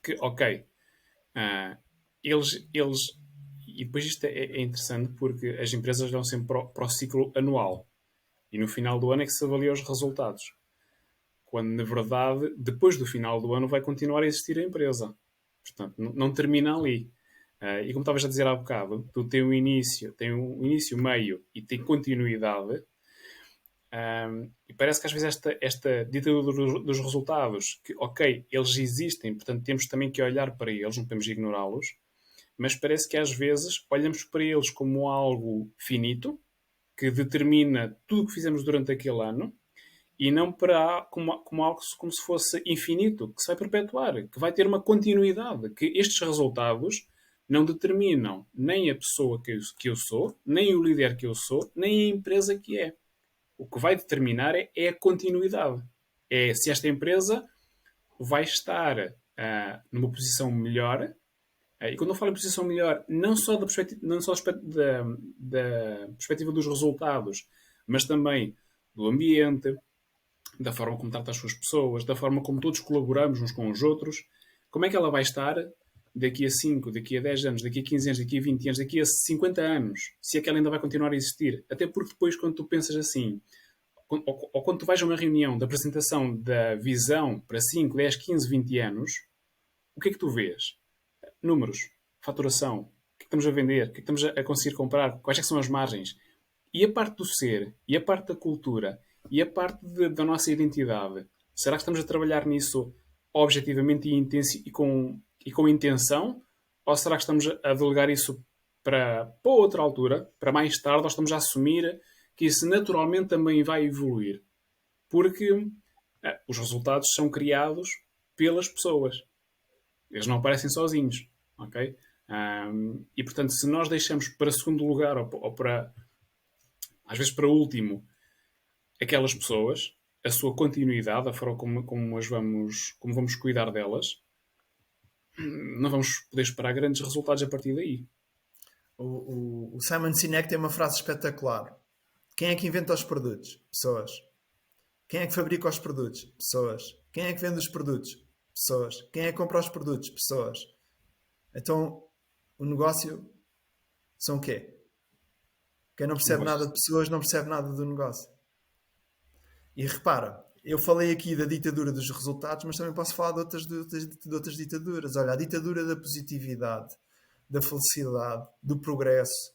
Que, ok, eles. E depois isto é interessante porque as empresas dão sempre para o ciclo anual. E no final do ano é que se avalia os resultados. Quando, na verdade, depois do final do ano vai continuar a existir a empresa. Portanto, não termina ali. E como estavas a dizer há bocado, tu tem um início, meio e tem continuidade. E parece que às vezes esta ditadura dos resultados, que ok, eles existem, portanto temos também que olhar para eles, não podemos ignorá-los, mas parece que às vezes olhamos para eles como algo finito, que determina tudo o que fizemos durante aquele ano, e não como algo como se fosse infinito, que se vai perpetuar, que vai ter uma continuidade, que estes resultados não determinam nem a pessoa que eu sou, nem o líder que eu sou, nem a empresa que é. O que vai determinar é a continuidade. É se esta empresa vai estar numa posição melhor. E quando eu falo em posição melhor, não só da perspectiva dos resultados, mas também do ambiente, da forma como trata as suas pessoas, da forma como todos colaboramos uns com os outros. como é que ela vai estar daqui a 5, daqui a 10 anos, daqui a 15 anos, daqui a 20 anos, daqui a 50 anos, se é que ela ainda vai continuar a existir. Até porque depois, quando tu pensas assim, ou quando tu vais a uma reunião de apresentação da visão para 5, 10, 15, 20 anos, o que é que tu vês? Números, faturação, o que é que estamos a vender, o que é que estamos a conseguir comprar, quais é que são as margens. E a parte do ser, e a parte da cultura, e a parte da nossa identidade, será que estamos a trabalhar nisso objetivamente e com intenção? Ou será que estamos a delegar isso para outra altura, para mais tarde, ou estamos a assumir que isso naturalmente também vai evoluir? Porque os resultados são criados pelas pessoas. Eles não aparecem sozinhos. Ok? E portanto, se nós deixamos para segundo lugar ou para, às vezes para último, aquelas pessoas, a sua continuidade, a forma como vamos cuidar delas, não vamos poder esperar grandes resultados a partir daí. O Simon Sinek tem uma frase espetacular. Quem é que inventa os produtos? Pessoas. Quem é que fabrica os produtos? Pessoas. Quem é que vende os produtos? Pessoas. Quem é que compra os produtos? Pessoas. Então, o negócio são o quê? Quem não percebe nada de pessoas não percebe nada do negócio. E repara, eu falei aqui da ditadura dos resultados, mas também posso falar de outras ditaduras. Olha, a ditadura da positividade, da felicidade, do progresso.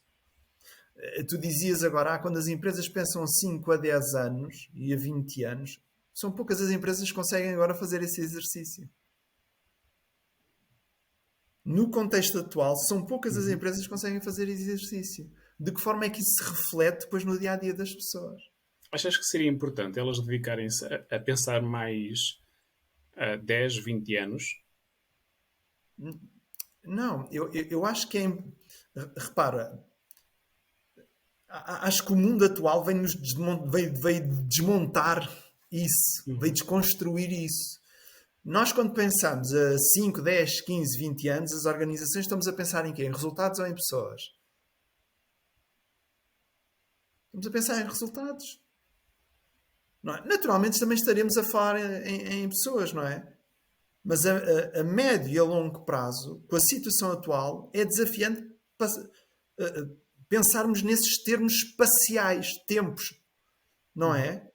Tu dizias agora, quando as empresas pensam a 5 a 10 anos e a 20 anos, são poucas as empresas que conseguem agora fazer esse exercício. No contexto atual, são poucas as empresas que conseguem fazer esse exercício. De que forma é que isso se reflete depois no dia-a-dia das pessoas? Achas que seria importante elas dedicarem-se a pensar mais a 10, 20 anos? Não, eu acho que é... Repara, acho que o mundo atual veio desmontar isso, veio desconstruir isso. Nós, quando pensamos a 5, 10, 15, 20 anos, as organizações estamos a pensar em quê? Em resultados ou em pessoas? Estamos a pensar em resultados. Não é? Naturalmente também estaremos a falar em pessoas, não é? Mas a médio e a longo prazo, com a situação atual, é desafiante pensarmos nesses termos espaciais, tempos, não é?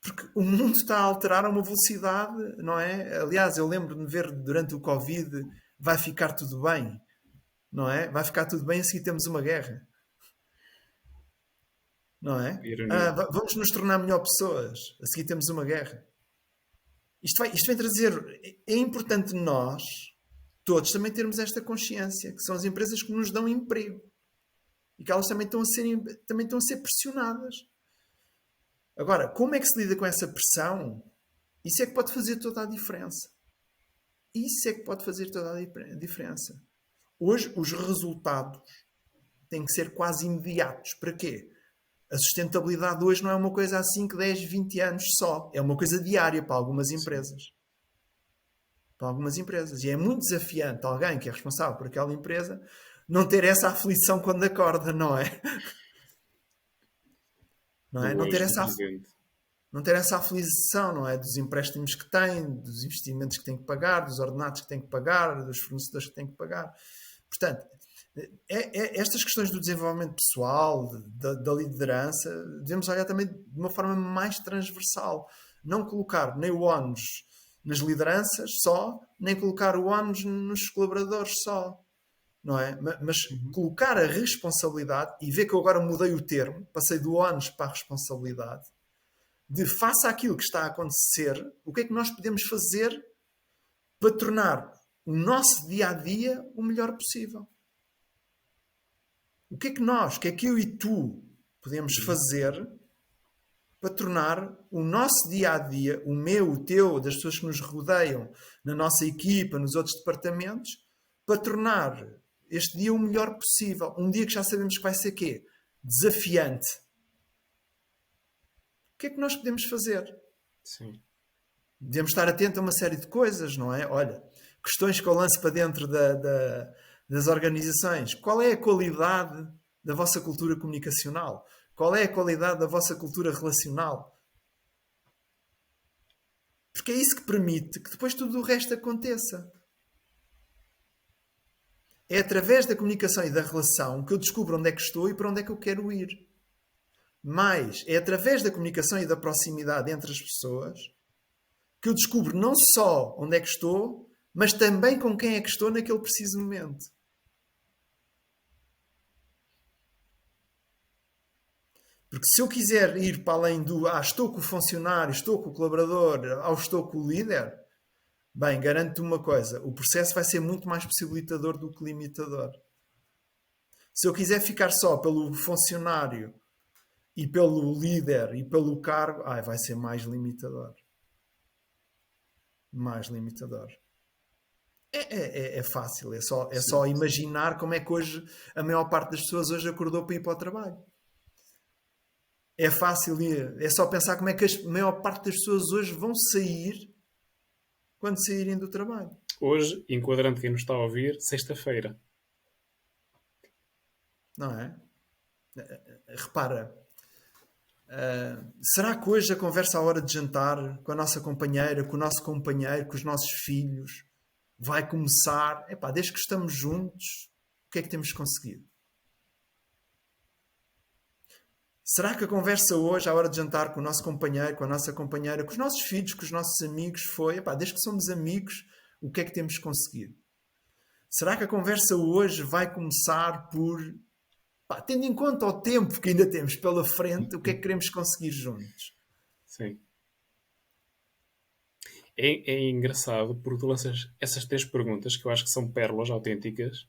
Porque o mundo está a alterar a uma velocidade, não é? Aliás, eu lembro-me de ver durante o Covid, vai ficar tudo bem, não é? Vai ficar tudo bem, a seguir temos uma guerra. Não é? Vamos nos tornar melhor pessoas, a seguir temos uma guerra. Isto vem trazer... É importante nós, todos, também termos esta consciência, que são as empresas que nos dão emprego. E que elas também estão a ser pressionadas. Agora, como é que se lida com essa pressão? Isso é que pode fazer toda a diferença. Isso é que pode fazer toda a diferença. Hoje, os resultados têm que ser quase imediatos. Para quê? A sustentabilidade hoje não é uma coisa há 5, 10, 20 anos só. É uma coisa diária para algumas empresas. Para algumas empresas. E é muito desafiante alguém que é responsável por aquela empresa não ter essa aflição quando acorda, não é? Não é? Não ter essa aflição, não é? Dos empréstimos que tem, dos investimentos que tem que pagar, dos ordenados que tem que pagar, dos fornecedores que tem que pagar. Portanto, estas questões do desenvolvimento pessoal, da liderança, devemos olhar também de uma forma mais transversal. Não colocar nem o ónus nas lideranças só, nem colocar o ónus nos colaboradores só. Não é? Mas colocar a responsabilidade, e ver que eu agora mudei o termo, passei do ónus para a responsabilidade, de face àquilo que está a acontecer, o que é que nós podemos fazer para tornar o nosso dia-a-dia o melhor possível? O que é que eu e tu podemos fazer para tornar o nosso dia-a-dia, o meu, o teu, das pessoas que nos rodeiam, na nossa equipa, nos outros departamentos, para tornar este dia o melhor possível? Um dia que já sabemos que vai ser quê? Desafiante. O que é que nós podemos fazer? Sim. Devemos estar atentos a uma série de coisas, não é? Olha, questões que eu lanço para dentro das organizações. Qual é a qualidade da vossa cultura comunicacional? Qual é a qualidade da vossa cultura relacional? Porque é isso que permite que depois tudo o resto aconteça. É através da comunicação e da relação que eu descubro onde é que estou e para onde é que eu quero ir. Mas é através da comunicação e da proximidade entre as pessoas que eu descubro não só onde é que estou, mas também com quem é que estou naquele preciso momento. Porque se eu quiser ir para além do estou com o funcionário, estou com o colaborador, estou com o líder, bem, garanto-te uma coisa, o processo vai ser muito mais possibilitador do que limitador. Se eu quiser ficar só pelo funcionário e pelo líder e pelo cargo, vai ser mais limitador. Mais limitador. É fácil, é só imaginar como é que hoje a maior parte das pessoas hoje acordou para ir para o trabalho. É fácil, é só pensar como é que a maior parte das pessoas hoje vão sair quando saírem do trabalho. Hoje, enquadrando quem nos está a ouvir, sexta-feira. Não é? Repara, será que hoje a conversa à hora de jantar com a nossa companheira, com o nosso companheiro, com os nossos filhos, vai começar? Desde que estamos juntos, o que é que temos conseguido? Será que a conversa hoje, à hora de jantar com o nosso companheiro, com a nossa companheira, com os nossos filhos, com os nossos amigos, foi, desde que somos amigos, o que é que temos conseguido? Será que a conversa hoje vai começar por, tendo em conta o tempo que ainda temos pela frente, o que é que queremos conseguir juntos? Sim. É engraçado porque tu lanças essas 3 perguntas que eu acho que são pérolas autênticas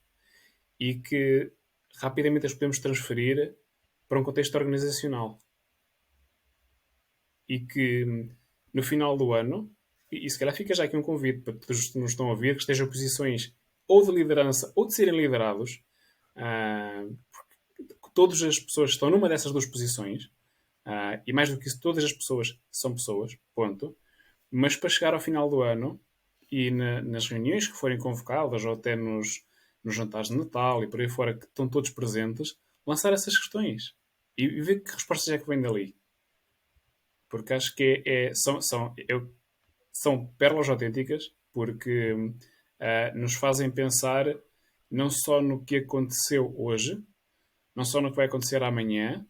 e que rapidamente as podemos transferir para um contexto organizacional. E que no final do ano, e se calhar fica já aqui um convite para todos que nos estão a ouvir, que estejam em posições ou de liderança ou de serem liderados, porque todas as pessoas estão numa dessas 2 posições, e mais do que isso, todas as pessoas são pessoas, ponto. Mas para chegar ao final do ano e nas reuniões que forem convocadas ou até nos jantares de Natal e por aí fora que estão todos presentes, lançar essas questões e ver que respostas é que vêm dali. Porque acho que são pérolas autênticas porque nos fazem pensar não só no que aconteceu hoje, não só no que vai acontecer amanhã,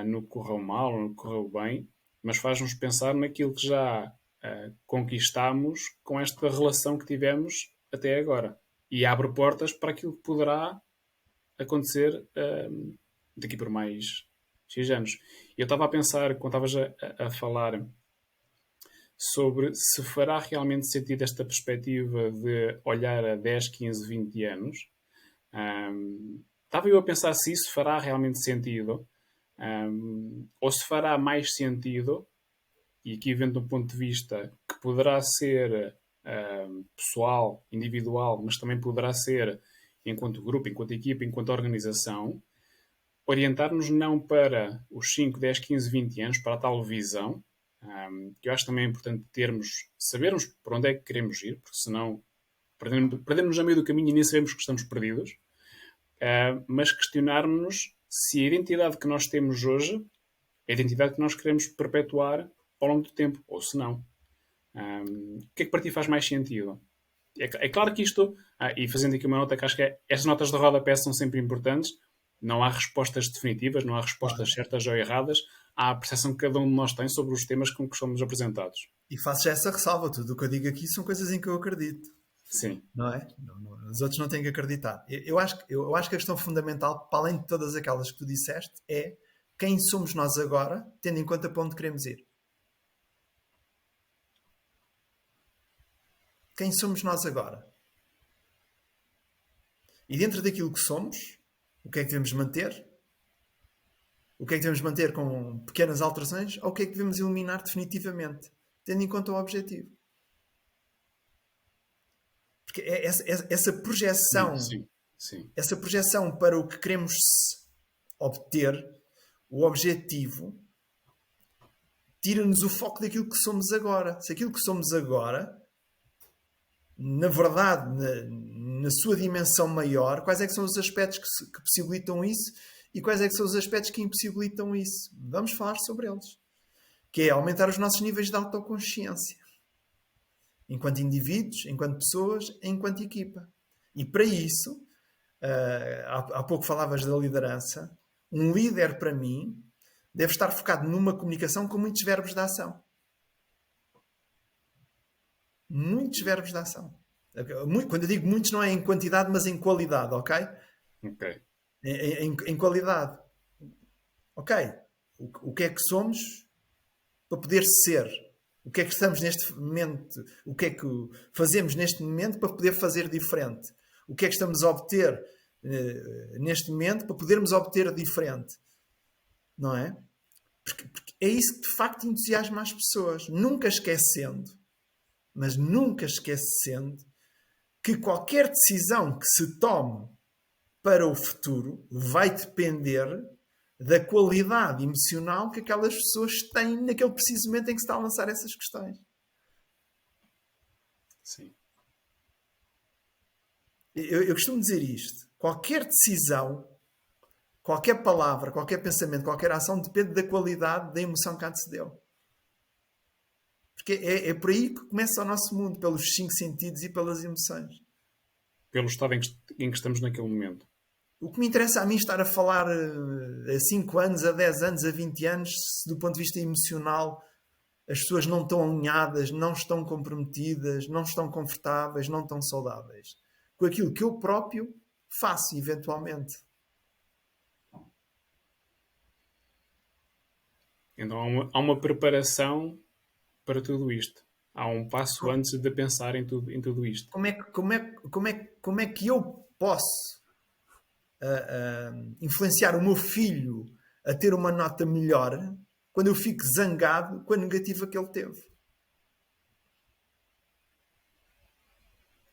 no que correu mal ou no que correu bem, mas faz-nos pensar naquilo que já conquistamos com esta relação que tivemos até agora. E abre portas para aquilo que poderá acontecer daqui por mais X anos. Eu estava a pensar, quando estavas a falar sobre se fará realmente sentido esta perspectiva de olhar a 10, 15, 20 anos. Estava eu a pensar se isso fará realmente sentido ou se fará mais sentido, e aqui vendo um ponto de vista que poderá ser pessoal, individual, mas também poderá ser enquanto grupo, enquanto equipa, enquanto organização, orientar-nos não para os 5, 10, 15, 20 anos, para a tal visão, que eu acho também importante sabermos para onde é que queremos ir, porque senão perdemos a meio do caminho e nem sabemos que estamos perdidos, mas questionar-nos se a identidade que nós temos hoje é a identidade que nós queremos perpetuar ao longo do tempo, ou se não. O que é que para ti faz mais sentido? É claro que isto, e fazendo aqui uma nota que acho que estas notas de rodapé são sempre importantes, não há respostas definitivas, não há respostas certas ou erradas, há a percepção que cada um de nós tem sobre os temas com que somos apresentados. E faço já essa ressalva, tudo o que eu digo aqui são coisas em que eu acredito. Sim. Não é? Os outros não têm que acreditar. Eu acho que a questão fundamental, para além de todas aquelas que tu disseste, é quem somos nós agora, tendo em conta para onde queremos ir. Quem somos nós agora? E dentro daquilo que somos, o que é que devemos manter? O que é que devemos manter com pequenas alterações? Ou o que é que devemos eliminar definitivamente, tendo em conta o objetivo? Porque essa projeção, Sim. essa projeção para o que queremos obter, o objetivo, tira-nos o foco daquilo que somos agora. Se aquilo que somos agora, na verdade, na sua dimensão maior, quais é que são os aspectos que possibilitam isso e quais é que são os aspectos que impossibilitam isso? Vamos falar sobre eles. Que é aumentar os nossos níveis de autoconsciência. Enquanto indivíduos, enquanto pessoas, enquanto equipa. E para isso, há pouco falavas da liderança. Um líder, para mim, deve estar focado numa comunicação com muitos verbos de ação. Muitos verbos de ação. Quando eu digo muitos, não é em quantidade, mas em qualidade, ok? Ok. Em qualidade. Ok. O que é que somos para poder ser? O que é que estamos neste momento? O que é que fazemos neste momento para poder fazer diferente? O que é que estamos a obter neste momento para podermos obter diferente? Não é? Porque é isso que de facto entusiasma as pessoas. Nunca esquecendo, mas nunca esquecendo que qualquer decisão que se tome para o futuro vai depender da qualidade emocional que aquelas pessoas têm naquele preciso momento em que se está a lançar essas questões. Sim. Eu costumo dizer isto. Qualquer decisão, qualquer palavra, qualquer pensamento, qualquer ação depende da qualidade da emoção que antecedeu. Porque é por aí que começa o nosso mundo, pelos 5 sentidos e pelas emoções. Pelo estado em que estamos naquele momento. O que me interessa a mim estar a falar a 5 anos, a 10 anos, a 20 anos, se do ponto de vista emocional as pessoas não estão alinhadas, não estão comprometidas, não estão confortáveis, não estão saudáveis. Com aquilo que eu próprio faço, eventualmente. Então há uma preparação para tudo isto. Há um passo antes de pensar em tudo isto. Como é que eu posso influenciar o meu filho a ter uma nota melhor quando eu fico zangado com a negativa que ele teve?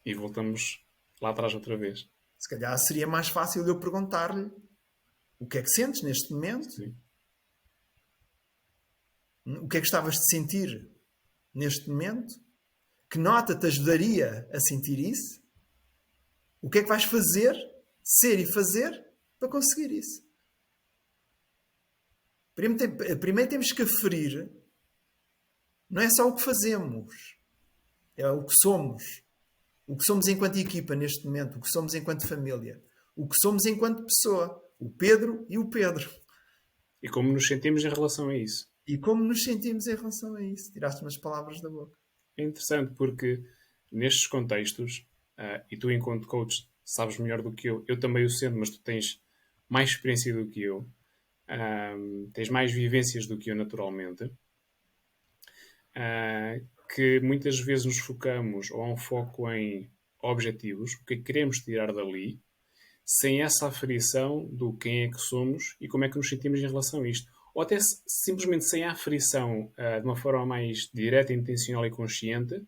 E voltamos lá atrás outra vez. Se calhar seria mais fácil eu perguntar-lhe o que é que sentes neste momento? Sim. O que é que estavas de sentir neste momento? Que nota te ajudaria a sentir isso? O que é que vais fazer, ser e fazer para conseguir isso? Primeiro temos que aferir, não é só o que fazemos, é o que somos. O que somos enquanto equipa neste momento, o que somos enquanto família, o que somos enquanto pessoa, o Pedro e o Pedro. E como nos sentimos em relação a isso. E como nos sentimos em relação a isso. Tiraste umas palavras da boca. É interessante porque nestes contextos, e tu enquanto coach sabes melhor do que eu também o sendo, mas tu tens mais experiência do que eu, tens mais vivências do que eu naturalmente, que muitas vezes nos focamos ou há um foco em objetivos, o que é que queremos tirar dali, sem essa aferição do quem é que somos e como é que nos sentimos em relação a isto. Ou até simplesmente sem a aferição de uma forma mais direta, intencional e consciente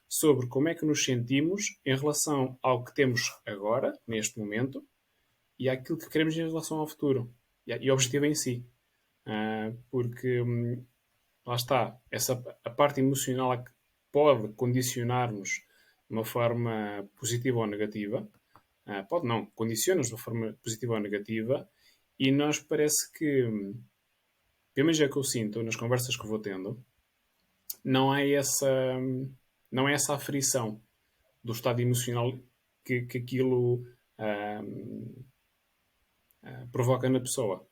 sobre como é que nos sentimos em relação ao que temos agora, neste momento, e àquilo que queremos em relação ao futuro e ao objetivo em si. Porque lá está, a parte emocional é que pode condicionar-nos de uma forma positiva ou negativa. Pode não, condiciona-nos de uma forma positiva ou negativa, e nós parece que, pelo menos é que eu sinto nas conversas que vou tendo, não há essa aferição do estado emocional que aquilo provoca na pessoa.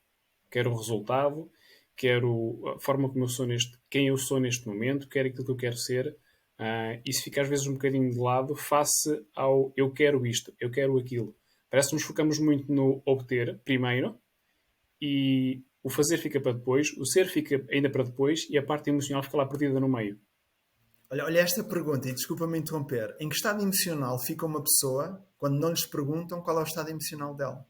Quer o resultado, quer a forma como eu sou quem eu sou neste momento, quer aquilo que eu quero ser. Isso fica às vezes um bocadinho de lado face ao eu quero isto, eu quero aquilo. Parece que nos focamos muito no obter primeiro e o fazer fica para depois, o ser fica ainda para depois e a parte emocional fica lá perdida no meio. Olha esta pergunta, e desculpa-me interromper. Em que estado emocional fica uma pessoa quando não lhes perguntam qual é o estado emocional dela?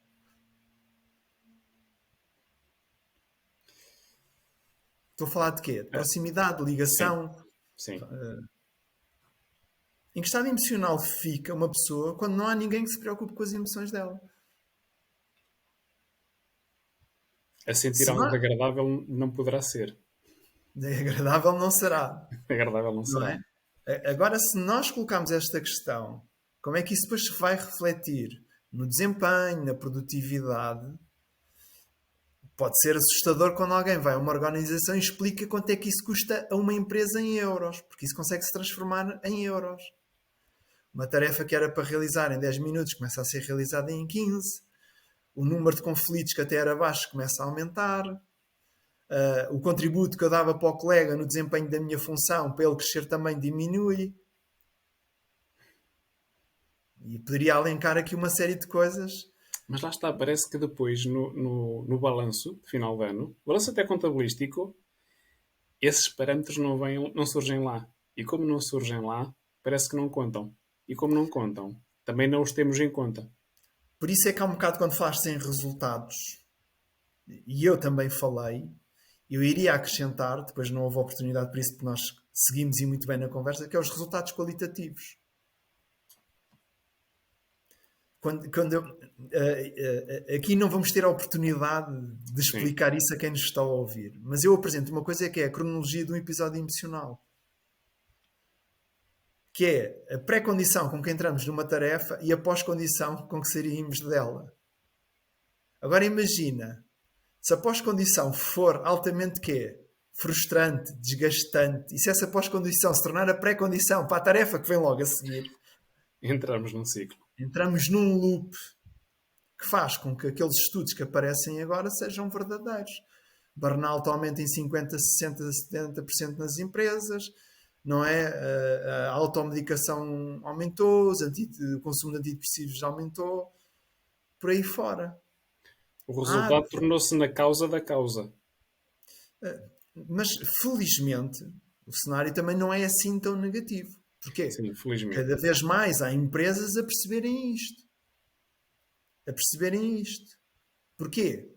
Estou a falar de quê? De proximidade, ligação? Sim. Em que estado emocional fica uma pessoa quando não há ninguém que se preocupe com as emoções dela? A sentir algo agradável não poderá ser. Agradável não será. Agradável não será. Não é? Agora, se nós colocarmos esta questão, como é que isso depois se vai refletir no desempenho, na produtividade? Pode ser assustador quando alguém vai a uma organização e explica quanto é que isso custa a uma empresa em euros, porque isso consegue se transformar em euros. Uma tarefa que era para realizar em 10 minutos começa a ser realizada em 15. O número de conflitos que até era baixo começa a aumentar. O contributo que eu dava para o colega no desempenho da minha função para ele crescer também diminui. E poderia alencar aqui uma série de coisas. Mas lá está, parece que depois, no balanço de final de ano, balanço até contabilístico, esses parâmetros não surgem lá. E como não surgem lá, parece que não contam. E como não contam, também não os temos em conta. Por isso é que há um bocado quando falaste em resultados, e eu também falei, eu iria acrescentar, depois não houve oportunidade por isso, porque nós seguimos e muito bem na conversa, que é os resultados qualitativos. Aqui não vamos ter a oportunidade de explicar isso a quem nos está a ouvir, mas eu apresento uma coisa que é a cronologia de um episódio emocional, que é a pré-condição com que entramos numa tarefa e a pós-condição com que saímos dela. Agora imagina, se a pós-condição for altamente frustrante, desgastante, e se essa pós-condição se tornar a pré-condição para a tarefa que vem logo a seguir, entramos num ciclo. Entramos num loop que faz com que aqueles estudos que aparecem agora sejam verdadeiros. Burnout aumenta em 50%, 60%, 70% nas empresas, não é? A automedicação aumentou, o consumo de antidepressivos aumentou, por aí fora. O resultado tornou-se na causa da causa. Mas, felizmente, o cenário também não é assim tão negativo. Porquê? Sim, felizmente. Cada vez mais há empresas a perceberem isto. Porquê?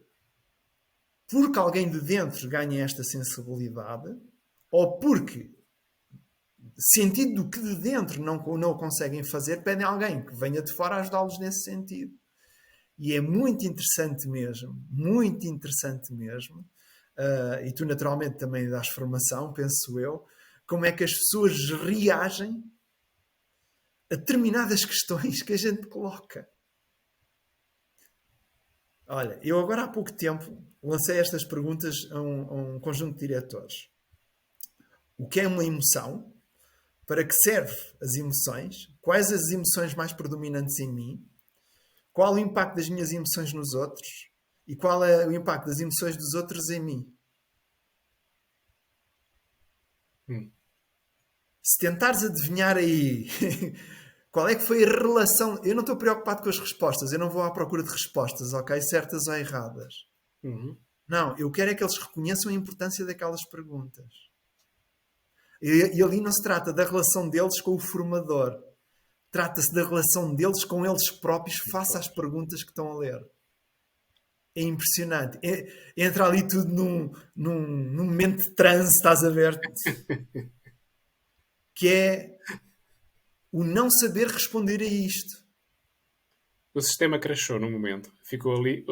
Porque alguém de dentro ganha esta sensibilidade ou porque, sentido do que de dentro não o conseguem fazer, pedem alguém que venha de fora ajudá-los nesse sentido. E é muito interessante mesmo, e tu naturalmente também dás formação, penso eu, como é que as pessoas reagem a determinadas questões que a gente coloca. Olha, eu agora há pouco tempo lancei estas perguntas a um conjunto de diretores. O que é uma emoção? Para que serve as emoções? Quais as emoções mais predominantes em mim? Qual o impacto das minhas emoções nos outros? E qual é o impacto das emoções dos outros em mim? Se tentares adivinhar aí qual é que foi a relação... Eu não estou preocupado com as respostas. Eu não vou à procura de respostas, ok? Certas ou erradas. Uhum. Não, eu quero é que eles reconheçam a importância daquelas perguntas. E ali não se trata da relação deles com o formador. Trata-se da relação deles com eles próprios face às perguntas que estão a ler. É impressionante. Entra ali tudo num momento de transe, estás a ver? Que é o não saber responder a isto. O sistema crashou no momento. Ficou ali...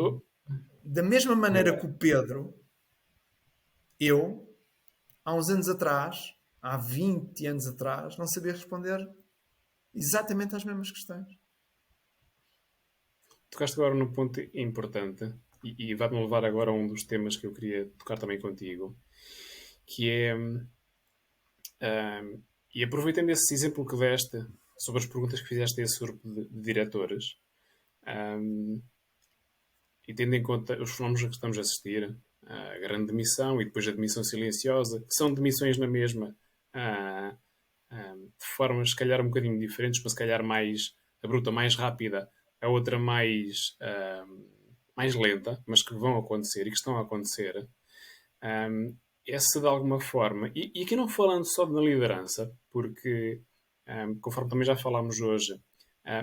Da mesma maneira que o Pedro, há uns anos atrás, há 20 anos atrás, não sabia responder exatamente às mesmas questões. Tocaste agora num ponto importante e vai-me levar agora a um dos temas que eu queria tocar também contigo, que é... e aproveitando esse exemplo que deste sobre as perguntas que fizeste a esse grupo de diretores, e tendo em conta os fenómenos a que estamos a assistir, a grande demissão e depois a demissão silenciosa, que são demissões na mesma, de formas se calhar um bocadinho diferentes, mas se calhar mais abrupta, mais rápida, a outra mais lenta, mas que vão acontecer e que estão a acontecer. Essa de alguma forma, e aqui não falando só na liderança, porque conforme também já falámos hoje,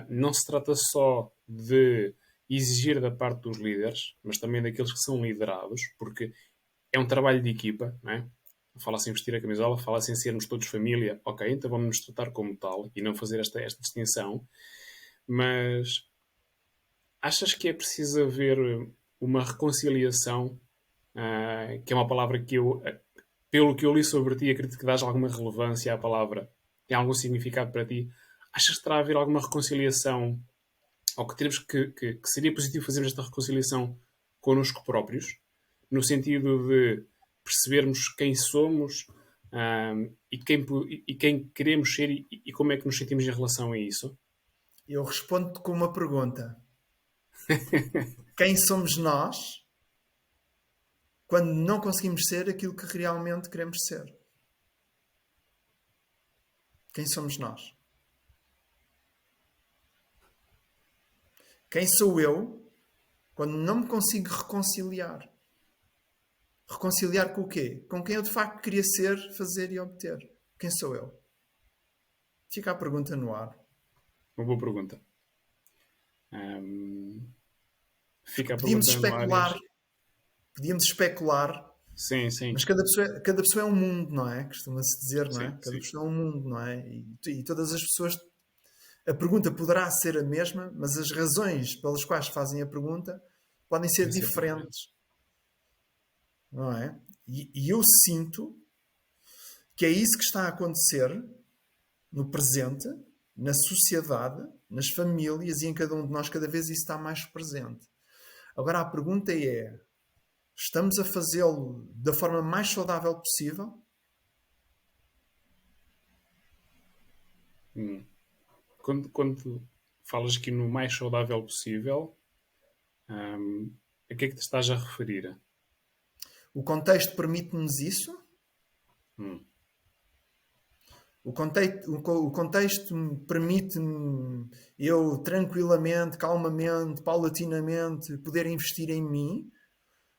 não se trata só de exigir da parte dos líderes, mas também daqueles que são liderados, porque é um trabalho de equipa, não é? Fala-se em vestir a camisola, fala-se em sermos todos família, ok, então vamos nos tratar como tal e não fazer esta distinção, mas achas que é preciso haver uma reconciliação, que é uma palavra que eu, pelo que eu li sobre ti, acredito que dás alguma relevância à palavra, tem algum significado para ti? Achas que terá a haver alguma reconciliação, ou que teremos que seria positivo fazermos esta reconciliação connosco próprios, no sentido de percebermos quem somos, e quem queremos ser e como é que nos sentimos em relação a isso? Eu respondo-te com uma pergunta. Quem somos nós quando não conseguimos ser aquilo que realmente queremos ser? Quem somos nós? Quem sou eu quando não me consigo reconciliar? Reconciliar com o quê? Com quem eu de facto queria ser, fazer e obter. Quem sou eu? Fica a pergunta no ar. Uma boa pergunta. Ahm, Fica a Podíamos pergunta no ar. especular, podíamos especular, Sim, sim, mas cada pessoa é um mundo, não é? Costuma-se dizer, não é? sim, Cada sim. pessoa é um mundo, não é? E todas as pessoas. A pergunta poderá ser a mesma, mas as razões pelas quais fazem a pergunta podem ser Vai ser diferente. diferentes, não é? E eu sinto que é isso que está a acontecer no presente, na sociedade, nas famílias e em cada um de nós, cada vez isso está mais presente. Agora a pergunta é: estamos a fazê-lo da forma mais saudável possível? Hum. Quando falas aqui no mais saudável possível, ahm, a que é que te estás a referir? O contexto permite-nos isso? Hum. O contexto permite-me eu tranquilamente, calmamente, paulatinamente poder investir em mim?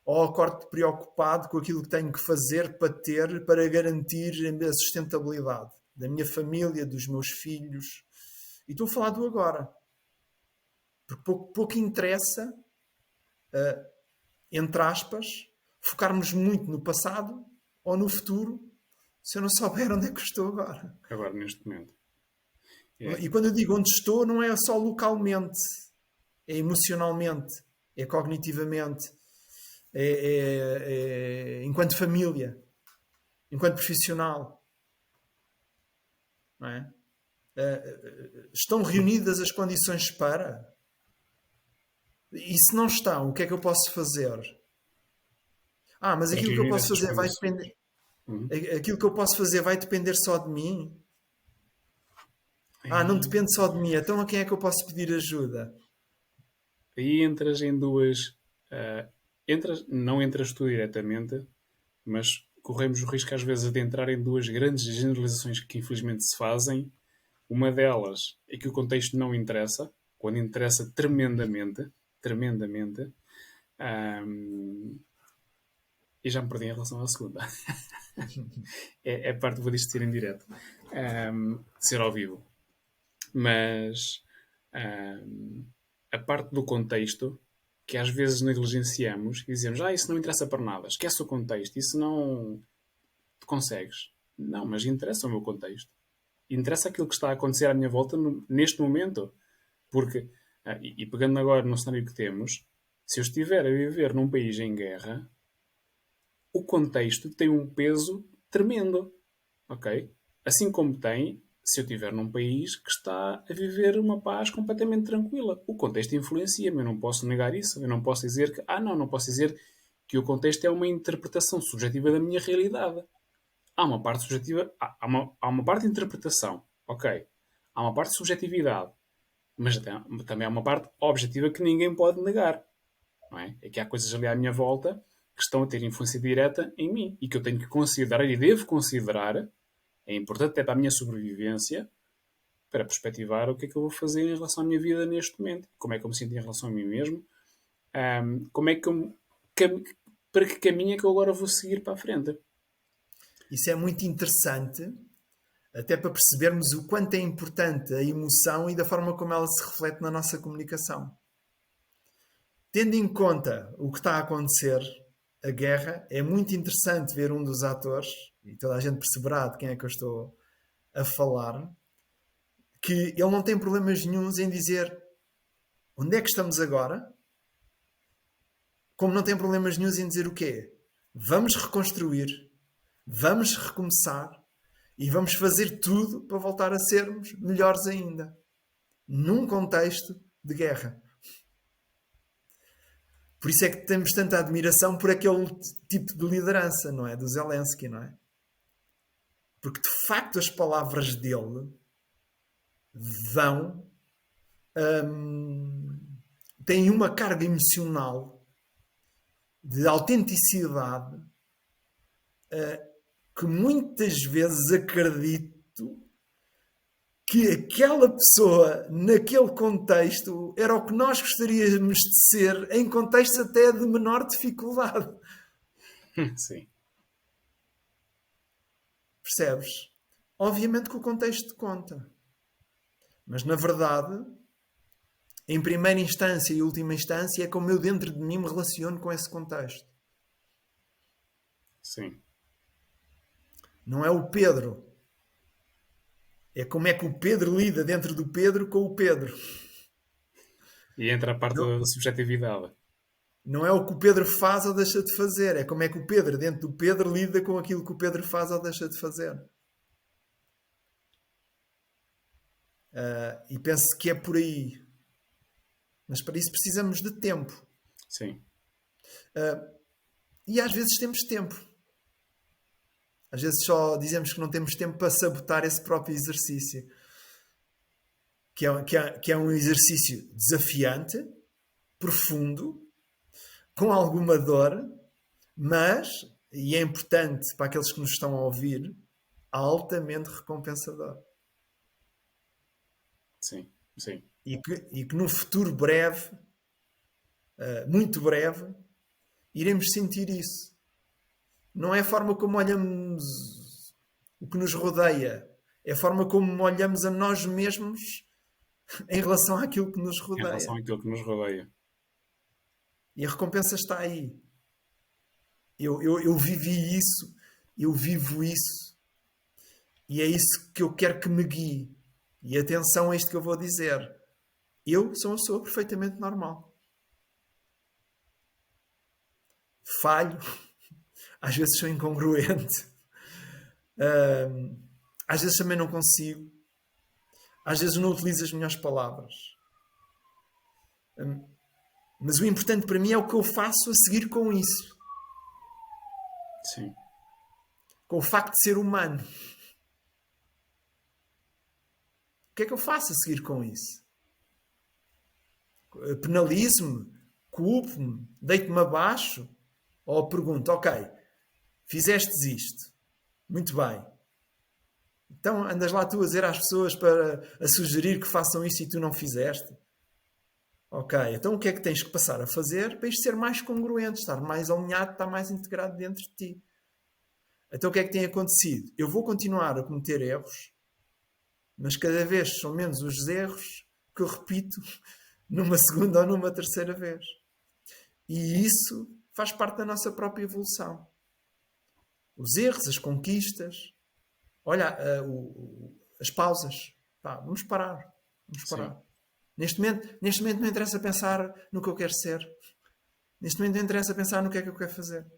Ou acordo preocupado com aquilo que tenho que fazer para ter, para garantir a sustentabilidade da minha família, dos meus filhos? E estou a falar do agora. Porque pouco interessa, entre aspas, focarmos muito no passado ou no futuro se eu não souber onde é que eu estou agora. Agora, neste momento. É. E quando eu digo onde estou, não é só localmente, é emocionalmente, é cognitivamente, enquanto família, enquanto profissional. Não é? Estão reunidas as condições para? E se não estão, o que é que eu posso fazer? Mas Para aquilo que eu reunir posso essas fazer vai condições. depender. Uhum. Aquilo que eu posso fazer vai depender só de mim? Não Aí, depende só de mim. Então a quem é que eu posso pedir ajuda? aí entras em duas. Não entras tu diretamente, mas corremos o risco às vezes de entrar em duas grandes generalizações que infelizmente se fazem. Uma delas é que o contexto não interessa, quando interessa tremendamente, tremendamente. Ahm, e já me perdi em relação à segunda. É parte, vou disto ser em direto, de ser ao vivo. Mas a parte do contexto, que às vezes negligenciamos e dizemos, isso não interessa para nada, esquece o contexto, isso não te consegues. Não, mas interessa o meu contexto. Interessa aquilo que está a acontecer à minha volta neste momento. Porque, e pegando agora no cenário que temos, se eu estiver a viver num país em guerra, o contexto tem um peso tremendo, ok? Assim como tem se eu estiver num país que está a viver uma paz completamente tranquila. O contexto influencia-me, eu não posso negar isso. Eu não posso dizer que, não posso dizer que o contexto é uma interpretação subjetiva da minha realidade. Há uma parte subjetiva, há uma parte de interpretação, ok? Há uma parte de subjetividade, mas também há uma parte objetiva que ninguém pode negar, não é? É que há coisas ali à minha volta que estão a ter influência direta em mim e que eu tenho que considerar e devo considerar, é importante até para a minha sobrevivência, para perspectivar o que é que eu vou fazer em relação à minha vida neste momento, como é que eu me sinto em relação a mim mesmo, como é que para que caminho é que eu agora vou seguir para a frente. Isso é muito interessante, até para percebermos o quanto é importante a emoção e da forma como ela se reflete na nossa comunicação. Tendo em conta o que está a acontecer, a guerra, é muito interessante ver um dos atores, e toda a gente perceberá de quem é que eu estou a falar, que ele não tem problemas nenhuns em dizer onde é que estamos agora, como não tem problemas nenhuns em dizer o quê? Vamos reconstruir, vamos recomeçar e vamos fazer tudo para voltar a sermos melhores ainda. Num contexto de guerra. Por isso é que temos tanta admiração por aquele tipo de liderança, não é? Do Zelensky, não é? Porque, de facto, as palavras dele dão... têm uma carga emocional de autenticidade que muitas vezes acredito que aquela pessoa, naquele contexto, era o que nós gostaríamos de ser, em contextos até de menor dificuldade. Sim. Percebes? Obviamente que o contexto conta. Mas, na verdade, em primeira instância e última instância, é como eu dentro de mim me relaciono com esse contexto. Sim. Não é o Pedro. É como é que o Pedro lida dentro do Pedro com o Pedro. E entra a parte Não, da subjetividade. não é o que o Pedro faz ou deixa de fazer. É como é que o Pedro, dentro do Pedro, lida com aquilo que o Pedro faz ou deixa de fazer. E penso que é por aí. Mas para isso precisamos de tempo. Sim. E às vezes temos tempo. Às vezes só dizemos que não temos tempo para sabotar esse próprio exercício. Que é um exercício desafiante, profundo, com alguma dor, mas, e é importante para aqueles que nos estão a ouvir, altamente recompensador. Sim. Sim. E que num futuro breve, muito breve, iremos sentir isso. Não é a forma como olhamos o que nos rodeia, é a forma como olhamos a nós mesmos em relação àquilo que nos Em relação rodeia. àquilo que nos rodeia. E a recompensa está aí. Eu vivi isso, eu vivo isso, e é isso que eu quero que me guie. E atenção a isto que eu vou dizer. Eu sou uma pessoa perfeitamente normal. Falho, às vezes sou incongruente, às vezes também não consigo, às vezes não utilizo as melhores palavras. Mas o importante para mim é o que eu faço a seguir com isso. Sim. Com o facto de ser humano. O que é que eu faço a seguir com isso? Penalizo-me? Culpo-me? Deito-me abaixo? Ou pergunto, ok, fizestes isto. Muito bem. Então andas lá tu a dizer às pessoas a sugerir que façam isso e tu não fizeste? Ok, então o que é que tens que passar a fazer para isto ser mais congruente, estar mais alinhado, estar mais integrado dentro de ti? Então o que é que tem acontecido? Eu vou continuar a cometer erros, mas cada vez são menos os erros que eu repito numa segunda ou numa terceira vez. E isso faz parte da nossa própria evolução. Os erros, as conquistas, olha, as pausas. Pá, vamos parar. Vamos Sim. parar. Neste momento não interessa pensar no que eu quero ser. Neste momento não interessa pensar no que é que eu quero fazer.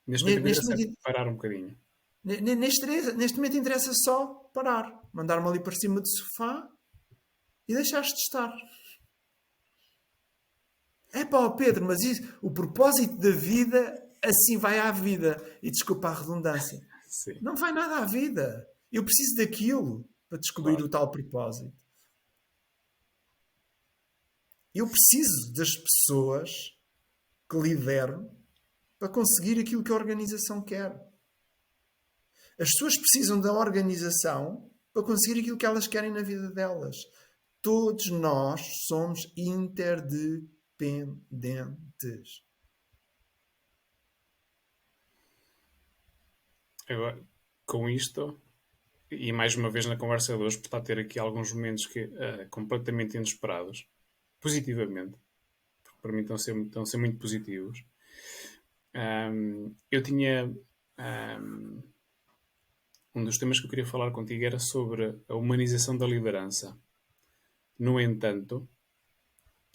Neste momento Neste interessa momento, parar um bocadinho. neste momento interessa só parar. Mandar-me ali para cima do sofá e deixares de estar. É pá, Pedro, mas isso, o propósito da vida assim vai à vida. E desculpa a redundância. Sim. Não vai nada à vida. Eu preciso daquilo para descobrir Claro. o tal propósito. Eu preciso das pessoas que lideram para conseguir aquilo que a organização quer. As pessoas precisam da organização para conseguir aquilo que elas querem na vida delas. Todos nós somos interdependentes. Agora, com isto, e mais uma vez na conversa de hoje, por estar a ter aqui alguns momentos que, completamente inesperados, positivamente, porque para mim estão a ser muito positivos. Eu tinha um dos temas que eu queria falar contigo era sobre a humanização da liderança. No entanto,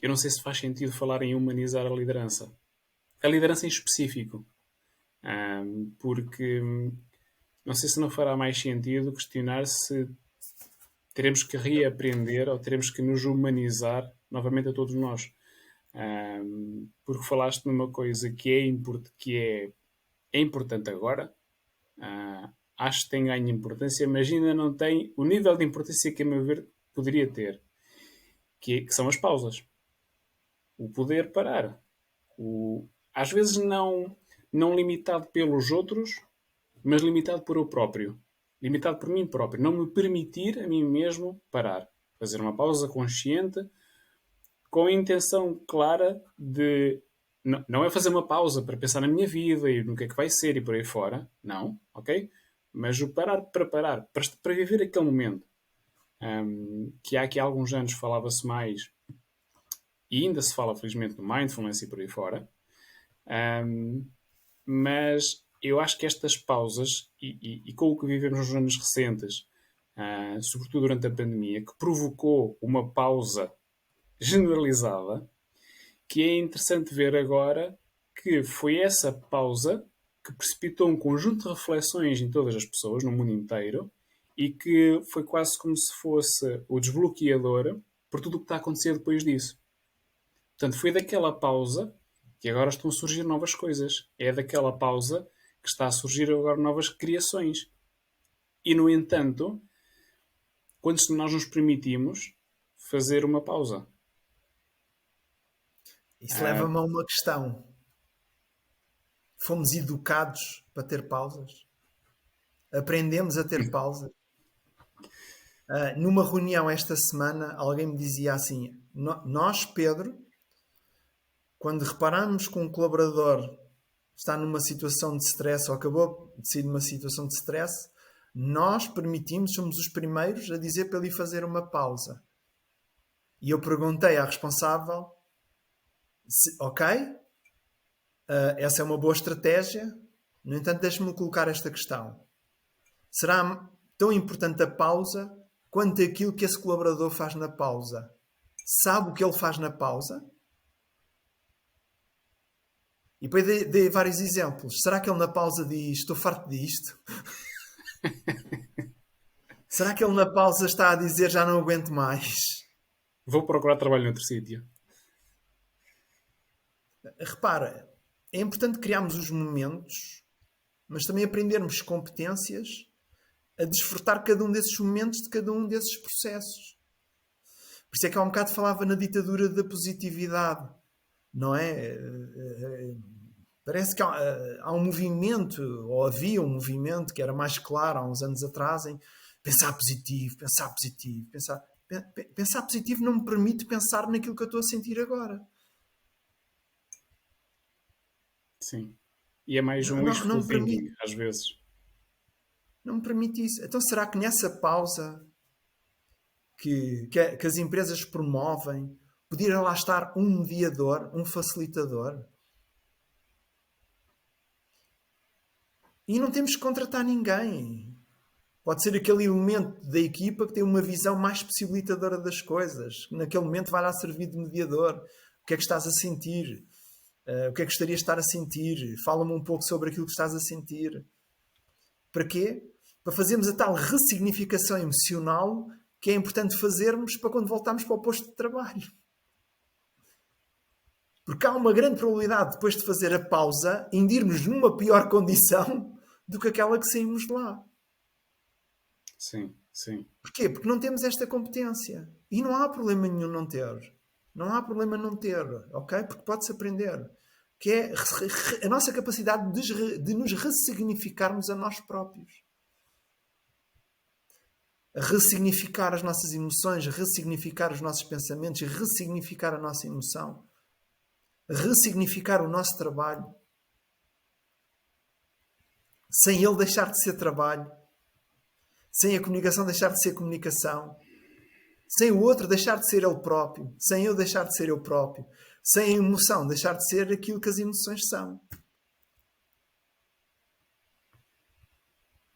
eu não sei se faz sentido falar em humanizar a liderança. A liderança em específico. Porque não sei se não fará mais sentido questionar se teremos que reaprender ou teremos que nos humanizar novamente a todos nós. Porque falaste numa coisa que é importante agora, Acho que tem ganho de importância, mas ainda não tem o nível de importância que, a meu ver, poderia ter, que são as pausas. O poder parar. Às vezes não limitado pelos outros, mas limitado por eu próprio. Limitado por mim próprio. Não me permitir a mim mesmo parar. Fazer uma pausa consciente, com a intenção clara de... Não é fazer uma pausa para pensar na minha vida e no que é que vai ser e por aí fora. Não, ok? Mas o parar para viver aquele momento. Que há aqui há alguns anos falava-se mais, e ainda se fala felizmente do mindfulness e por aí fora. Mas eu acho que estas pausas, e com o que vivemos nos anos recentes, sobretudo durante a pandemia, que provocou uma pausa generalizada, que é interessante ver agora que foi essa pausa que precipitou um conjunto de reflexões em todas as pessoas, no mundo inteiro, e que foi quase como se fosse o desbloqueador por tudo o que está a acontecer depois disso. Portanto, foi daquela pausa que agora estão a surgir novas coisas. É daquela pausa que está a surgir agora novas criações. E, no entanto, quando nós nos permitimos fazer uma pausa. Isso leva-me a uma questão. Fomos educados para ter pausas? Aprendemos a ter pausas? Numa reunião esta semana, alguém me dizia assim: nós, Pedro, quando reparamos que um colaborador está numa situação de stress ou acabou de sair de uma situação de stress, nós permitimos, somos os primeiros a dizer para ele fazer uma pausa. E eu perguntei à responsável, ok, essa é uma boa estratégia, no entanto deixe-me colocar esta questão. Será tão importante a pausa quanto aquilo que esse colaborador faz na pausa? Sabe o que ele faz na pausa? E depois dei vários exemplos. Será que ele na pausa diz: estou farto disto? Será que ele na pausa está a dizer: já não aguento mais? Vou procurar trabalho noutro sítio. Repara, é importante criarmos os momentos, mas também aprendermos competências a desfrutar cada um desses momentos de cada um desses processos. Por isso é que há um bocado falava na ditadura da positividade, não é? Parece que há um movimento, ou havia um movimento que era mais claro há uns anos atrás, em pensar positivo, pensar positivo, pensar positivo não me permite pensar naquilo que eu estou a sentir agora. Sim. E é mais um Não wishful me thinking, permite. às vezes. Não me permite isso. Então será que nessa pausa que as empresas promovem, podia lá estar um mediador, um facilitador? E não temos que contratar ninguém. Pode ser aquele elemento da equipa que tem uma visão mais possibilitadora das coisas. Naquele momento vai lá servir de mediador. O que é que estás a sentir? O que é que gostarias de estar a sentir? Fala-me um pouco sobre aquilo que estás a sentir. Para quê? Para fazermos a tal ressignificação emocional que é importante fazermos para quando voltarmos para o posto de trabalho. Porque há uma grande probabilidade, depois de fazer a pausa, em irmos numa pior condição do que aquela que saímos de lá. Sim, sim. Porquê? Porque não temos esta competência. E não há problema nenhum não ter. Não há problema não ter, ok? Porque pode-se aprender. Que é a nossa capacidade de nos ressignificarmos a nós próprios. Ressignificar as nossas emoções, ressignificar os nossos pensamentos, ressignificar a nossa emoção. Ressignificar o nosso trabalho. Sem ele deixar de ser trabalho. Sem a comunicação deixar de ser comunicação. Sem o outro deixar de ser ele próprio. Sem eu deixar de ser eu próprio. Sem a emoção deixar de ser aquilo que as emoções são.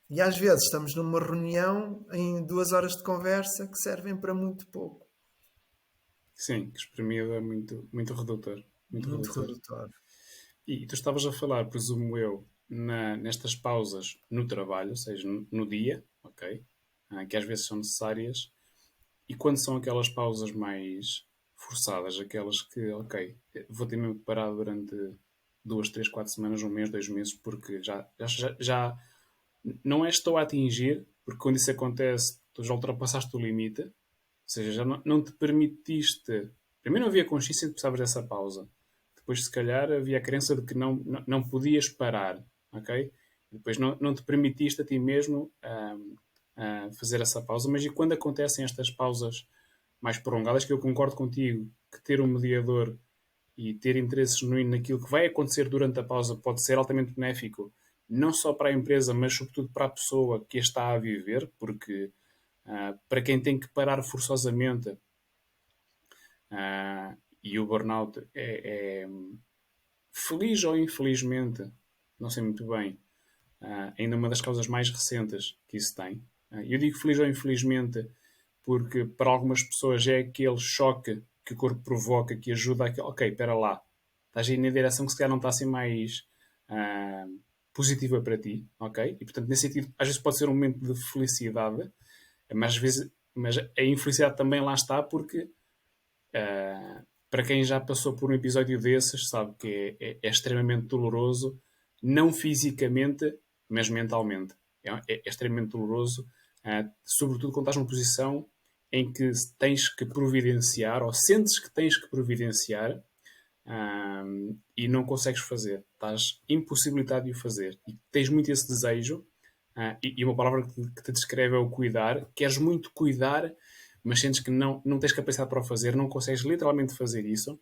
E às vezes estamos numa reunião em 2 horas de conversa que servem para muito pouco. Sim, que espremido é muito, muito redutor. Muito Muito redutor. redutório. E tu estavas a falar, presumo eu, nestas pausas no trabalho, ou seja, no dia, ok? Que às vezes são necessárias. E quando são aquelas pausas mais forçadas, aquelas que, ok, vou ter mesmo que parar durante 2, 3, 4 semanas, um mês, 2 meses, porque já não é estou a atingir, porque quando isso acontece, tu já ultrapassaste o limite, ou seja, já não te permitiste. Primeiro não havia consciência de que precisavas dessa pausa. Depois, se calhar, havia a crença de que não podias parar, ok? Depois não te permitiste a ti mesmo fazer essa pausa. Mas e quando acontecem estas pausas mais prolongadas, que eu concordo contigo, que ter um mediador e ter interesse genuíno naquilo que vai acontecer durante a pausa pode ser altamente benéfico, não só para a empresa, mas sobretudo para a pessoa que a está a viver, porque para quem tem que parar forçosamente, e o burnout é feliz ou infelizmente, não sei muito bem, ainda uma das causas mais recentes que isso tem. Eu digo feliz ou infelizmente porque para algumas pessoas é aquele choque que o corpo provoca que ajuda a que, ok, espera lá, estás aí na direção que se calhar não está assim mais ah, positiva para ti, ok? E portanto, nesse sentido, às vezes pode ser um momento de felicidade, mas às vezes mas a infelicidade também lá está porque para quem já passou por um episódio desses, sabe que é extremamente doloroso, não fisicamente, mas mentalmente. É extremamente doloroso, sobretudo quando estás numa posição em que tens que providenciar, ou sentes que tens que providenciar, e não consegues fazer. Estás impossibilitado de o fazer. E tens muito esse desejo, e uma palavra que te descreve é o cuidar. Queres muito cuidar, mas sentes que não tens capacidade para o fazer, não consegues literalmente fazer isso.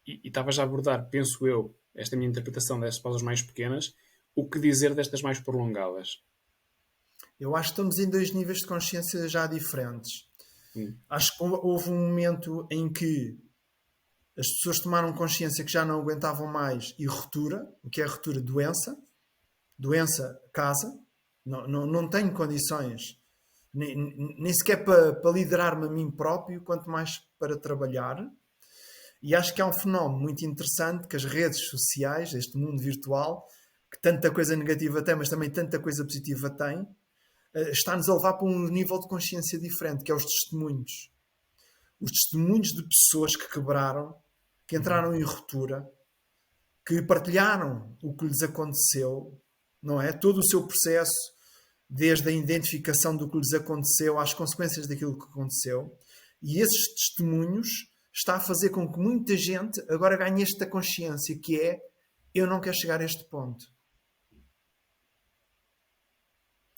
E estavas a abordar, penso eu, esta minha interpretação destas pausas mais pequenas, o que dizer destas mais prolongadas? Eu acho que estamos em dois níveis de consciência já diferentes. Hum, Acho que houve um momento em que as pessoas tomaram consciência que já não aguentavam mais e ruptura. O que é ruptura? Doença. Doença, casa. Não tenho condições nem sequer para liderar-me a mim próprio, quanto mais para trabalhar. E acho que há um fenómeno muito interessante que as redes sociais, este mundo virtual, que tanta coisa negativa tem, mas também tanta coisa positiva tem, está-nos a levar para um nível de consciência diferente, que é os testemunhos. Os testemunhos de pessoas que quebraram, que entraram em ruptura, que partilharam o que lhes aconteceu, não é? Todo o seu processo, desde a identificação do que lhes aconteceu às consequências daquilo que aconteceu. E esses testemunhos está a fazer com que muita gente agora ganhe esta consciência que é: eu não quero chegar a este ponto.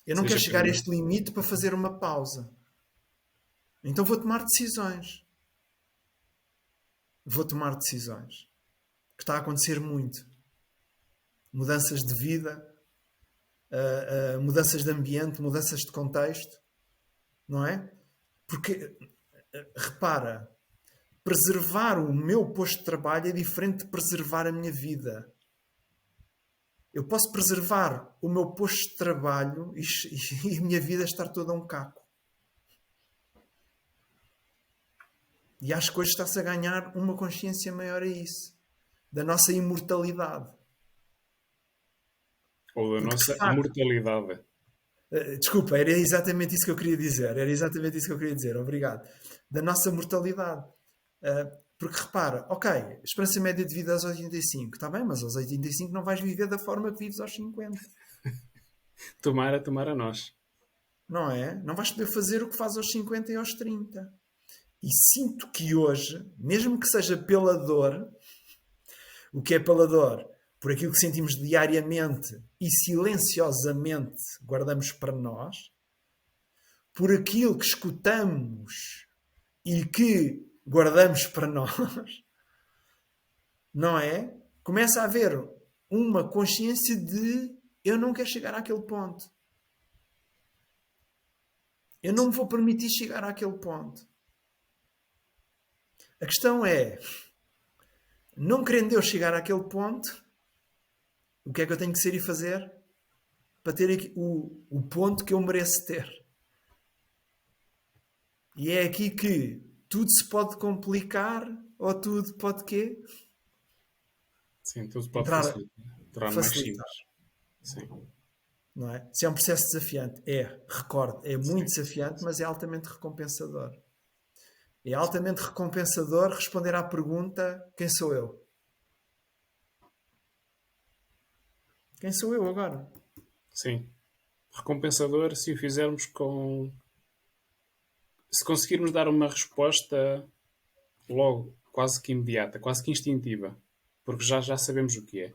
Eu não quero seja chegar a que este limite para fazer uma pausa. Então vou tomar decisões. Vou tomar decisões. Que está a acontecer muito. Mudanças de vida, mudanças de ambiente, mudanças de contexto. Não é? Porque, repara, preservar o meu posto de trabalho é diferente de preservar a minha vida. Eu posso preservar o meu posto de trabalho e a minha vida estar toda um caco. E acho que hoje está-se a ganhar uma consciência maior a isso. Da nossa imortalidade. ou da Porque, de nossa facto, mortalidade. desculpa, era exatamente isso que eu queria dizer. Era exatamente isso que eu queria dizer. Obrigado. Da nossa mortalidade. Porque repara, ok, esperança média de vida aos 85. Está bem, mas aos 85 não vais viver da forma que vives aos 50. Tomara nós. Não é? Não vais poder fazer o que faz aos 50 e aos 30. E sinto que hoje, mesmo que seja pela dor, o que é pela dor? Por aquilo que sentimos diariamente e silenciosamente guardamos para nós, por aquilo que escutamos e que guardamos para nós, não é? Começa a haver uma consciência de: eu não quero chegar àquele ponto. Eu não me vou permitir chegar àquele ponto. A questão é, não querendo eu chegar àquele ponto, o que é que eu tenho que ser e fazer para ter aqui o ponto que eu mereço ter? E é aqui que tudo se pode complicar ou tudo pode quê? Sim, tudo pode Entrar, facilitar. Tornar mais facilitar. simples. Sim. Não é? Se é um processo desafiante, recordo, é muito Sim. desafiante, mas é altamente recompensador. É altamente recompensador responder à pergunta: quem sou eu? Quem sou eu agora? Sim. Recompensador se o fizermos com. Se conseguirmos dar uma resposta logo, quase que imediata, quase que instintiva. Porque já sabemos o que é.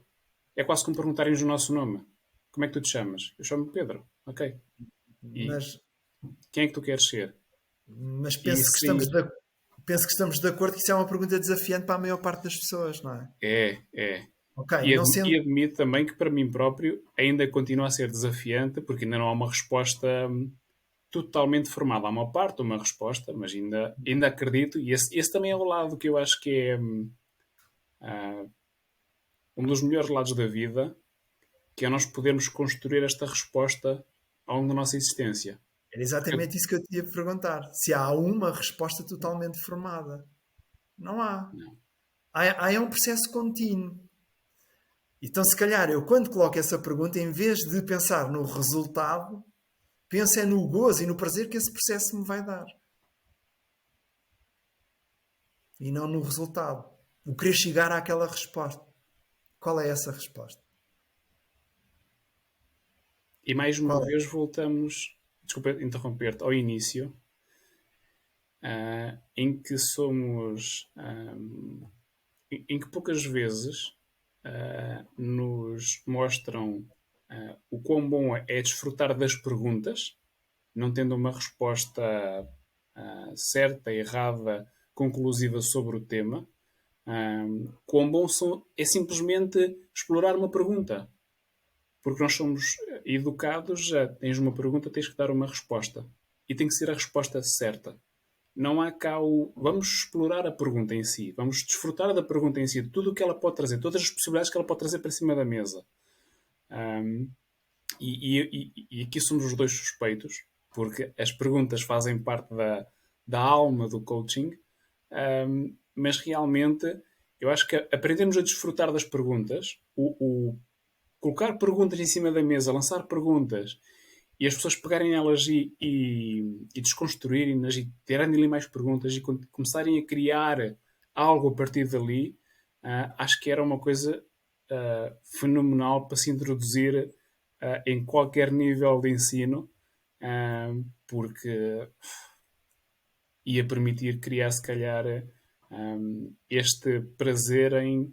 É quase como perguntarem-nos o nosso nome. Como é que tu te chamas? Eu chamo-me Pedro. Ok. E Mas, quem é que tu queres ser? mas E sair. penso que estamos de acordo que isso é uma pergunta desafiante para a maior parte das pessoas, não é? É. Ok, E, não e sendo. admito também que para mim próprio ainda continua a ser desafiante, porque ainda não há uma resposta totalmente formada. Há uma parte, uma resposta, mas ainda acredito, e esse também é o lado que eu acho que é ah, um dos melhores lados da vida, que é nós podermos construir esta resposta ao longo da nossa existência. Era Porque, exatamente isso que eu te ia perguntar. Se há uma resposta totalmente formada. Não há. não. É um processo contínuo. Então, se calhar, eu quando coloco essa pergunta, em vez de pensar no resultado, penso é no gozo e no prazer que esse processo me vai dar. E não no resultado. O querer chegar àquela resposta. Qual é essa resposta? E mais uma Qual é? vez voltamos, desculpa interromper-te, ao início, em que somos, em que poucas vezes nos mostram o quão bom é desfrutar das perguntas, não tendo uma resposta certa, errada, conclusiva sobre o tema. Quão bom é simplesmente explorar uma pergunta. Porque nós somos educados, já tens uma pergunta, tens que dar uma resposta. E tem que ser a resposta certa. Não há cá o. Vamos explorar a pergunta em si. Vamos desfrutar da pergunta em si, de tudo o que ela pode trazer, todas as possibilidades que ela pode trazer para cima da mesa. Um, e aqui somos os dois suspeitos, porque as perguntas fazem parte da alma do coaching, mas realmente eu acho que aprendemos a desfrutar das perguntas, o colocar perguntas em cima da mesa, lançar perguntas e as pessoas pegarem elas e desconstruírem-nas e terem ali mais perguntas e começarem a criar algo a partir dali, acho que era uma coisa fenomenal para se introduzir em qualquer nível de ensino, porque ia permitir criar, se calhar, este prazer em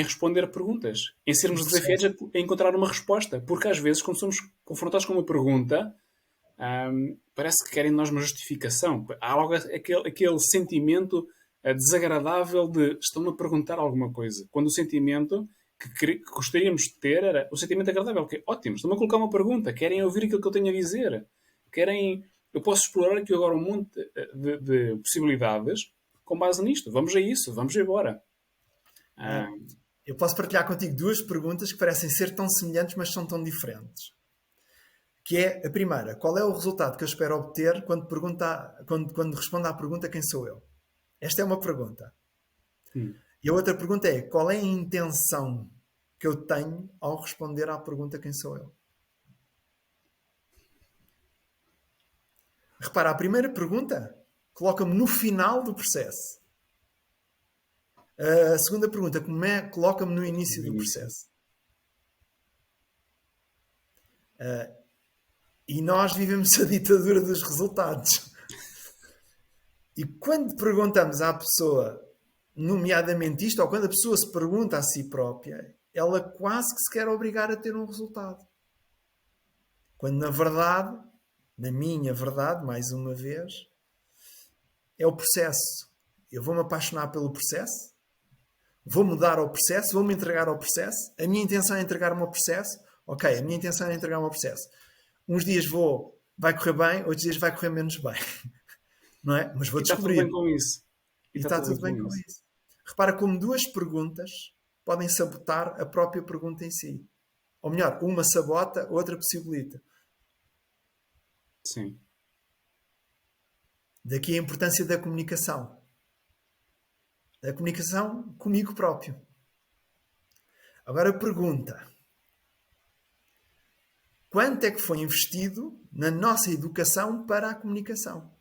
responder a perguntas, em O sermos desafiados processo. a encontrar uma resposta. Porque às vezes, quando somos confrontados com uma pergunta, parece que querem de nós uma justificação. Há logo aquele sentimento desagradável de estão-me a perguntar alguma coisa. Quando o sentimento que gostaríamos de ter era o sentimento agradável, que é ótimo, estão-me a colocar uma pergunta, querem ouvir aquilo que eu tenho a dizer, querem. Eu posso explorar aqui agora um monte de possibilidades com base nisto. Vamos a isso, vamos embora. Ah, Ah, eu posso partilhar contigo duas perguntas que parecem ser tão semelhantes, mas são tão diferentes. Que é a primeira: qual é o resultado que eu espero obter quando respondo à pergunta quem sou eu? Esta é uma pergunta. hum. E a outra pergunta é: qual é a intenção que eu tenho ao responder à pergunta quem sou eu? Repara, a primeira pergunta coloca-me no final do processo. A segunda pergunta coloca-me no início No do início. processo. E nós vivemos a ditadura dos resultados. E quando perguntamos à pessoa, nomeadamente isto, ou quando a pessoa se pergunta a si própria, ela quase que se quer obrigar a ter um resultado. Quando na verdade, na minha verdade, mais uma vez, é o processo. Eu vou-me apaixonar pelo processo, vou mudar ao processo, vou-me entregar ao processo. A minha intenção é entregar-me ao processo. Ok, a minha intenção é entregar-me ao processo. Uns dias vai correr bem, outros dias vai correr menos bem. Não é? Mas vou E está tudo bem descobrir. com isso. E E está está tudo bem tudo bem com com isso. isso. Repara como duas perguntas podem sabotar a própria pergunta em si. Ou melhor, uma sabota, outra possibilita. Sim. Daqui a importância da comunicação. Da comunicação comigo próprio. Agora pergunta: quanto é que foi investido na nossa educação para a comunicação?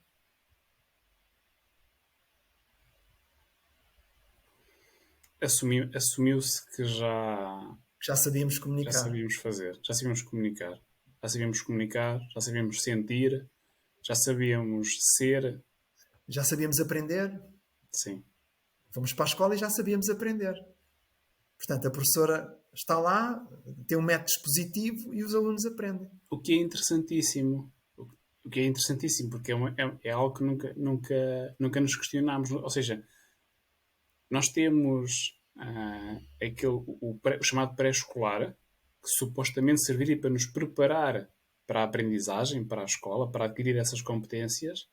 Assumiu-se que já. Já sabíamos Já comunicar. sabíamos fazer, já sabíamos comunicar. Já sabíamos sentir, já sabíamos ser. Já sabíamos aprender. Sim. Fomos para a escola e já sabíamos aprender. Portanto, a professora está lá, tem um método expositivo e os alunos aprendem. O que é interessantíssimo. O que é interessantíssimo, porque é algo que nunca nos questionámos. Ou seja, nós temos o chamado pré-escolar, que supostamente serviria para nos preparar para a aprendizagem, para a escola, para adquirir essas competências,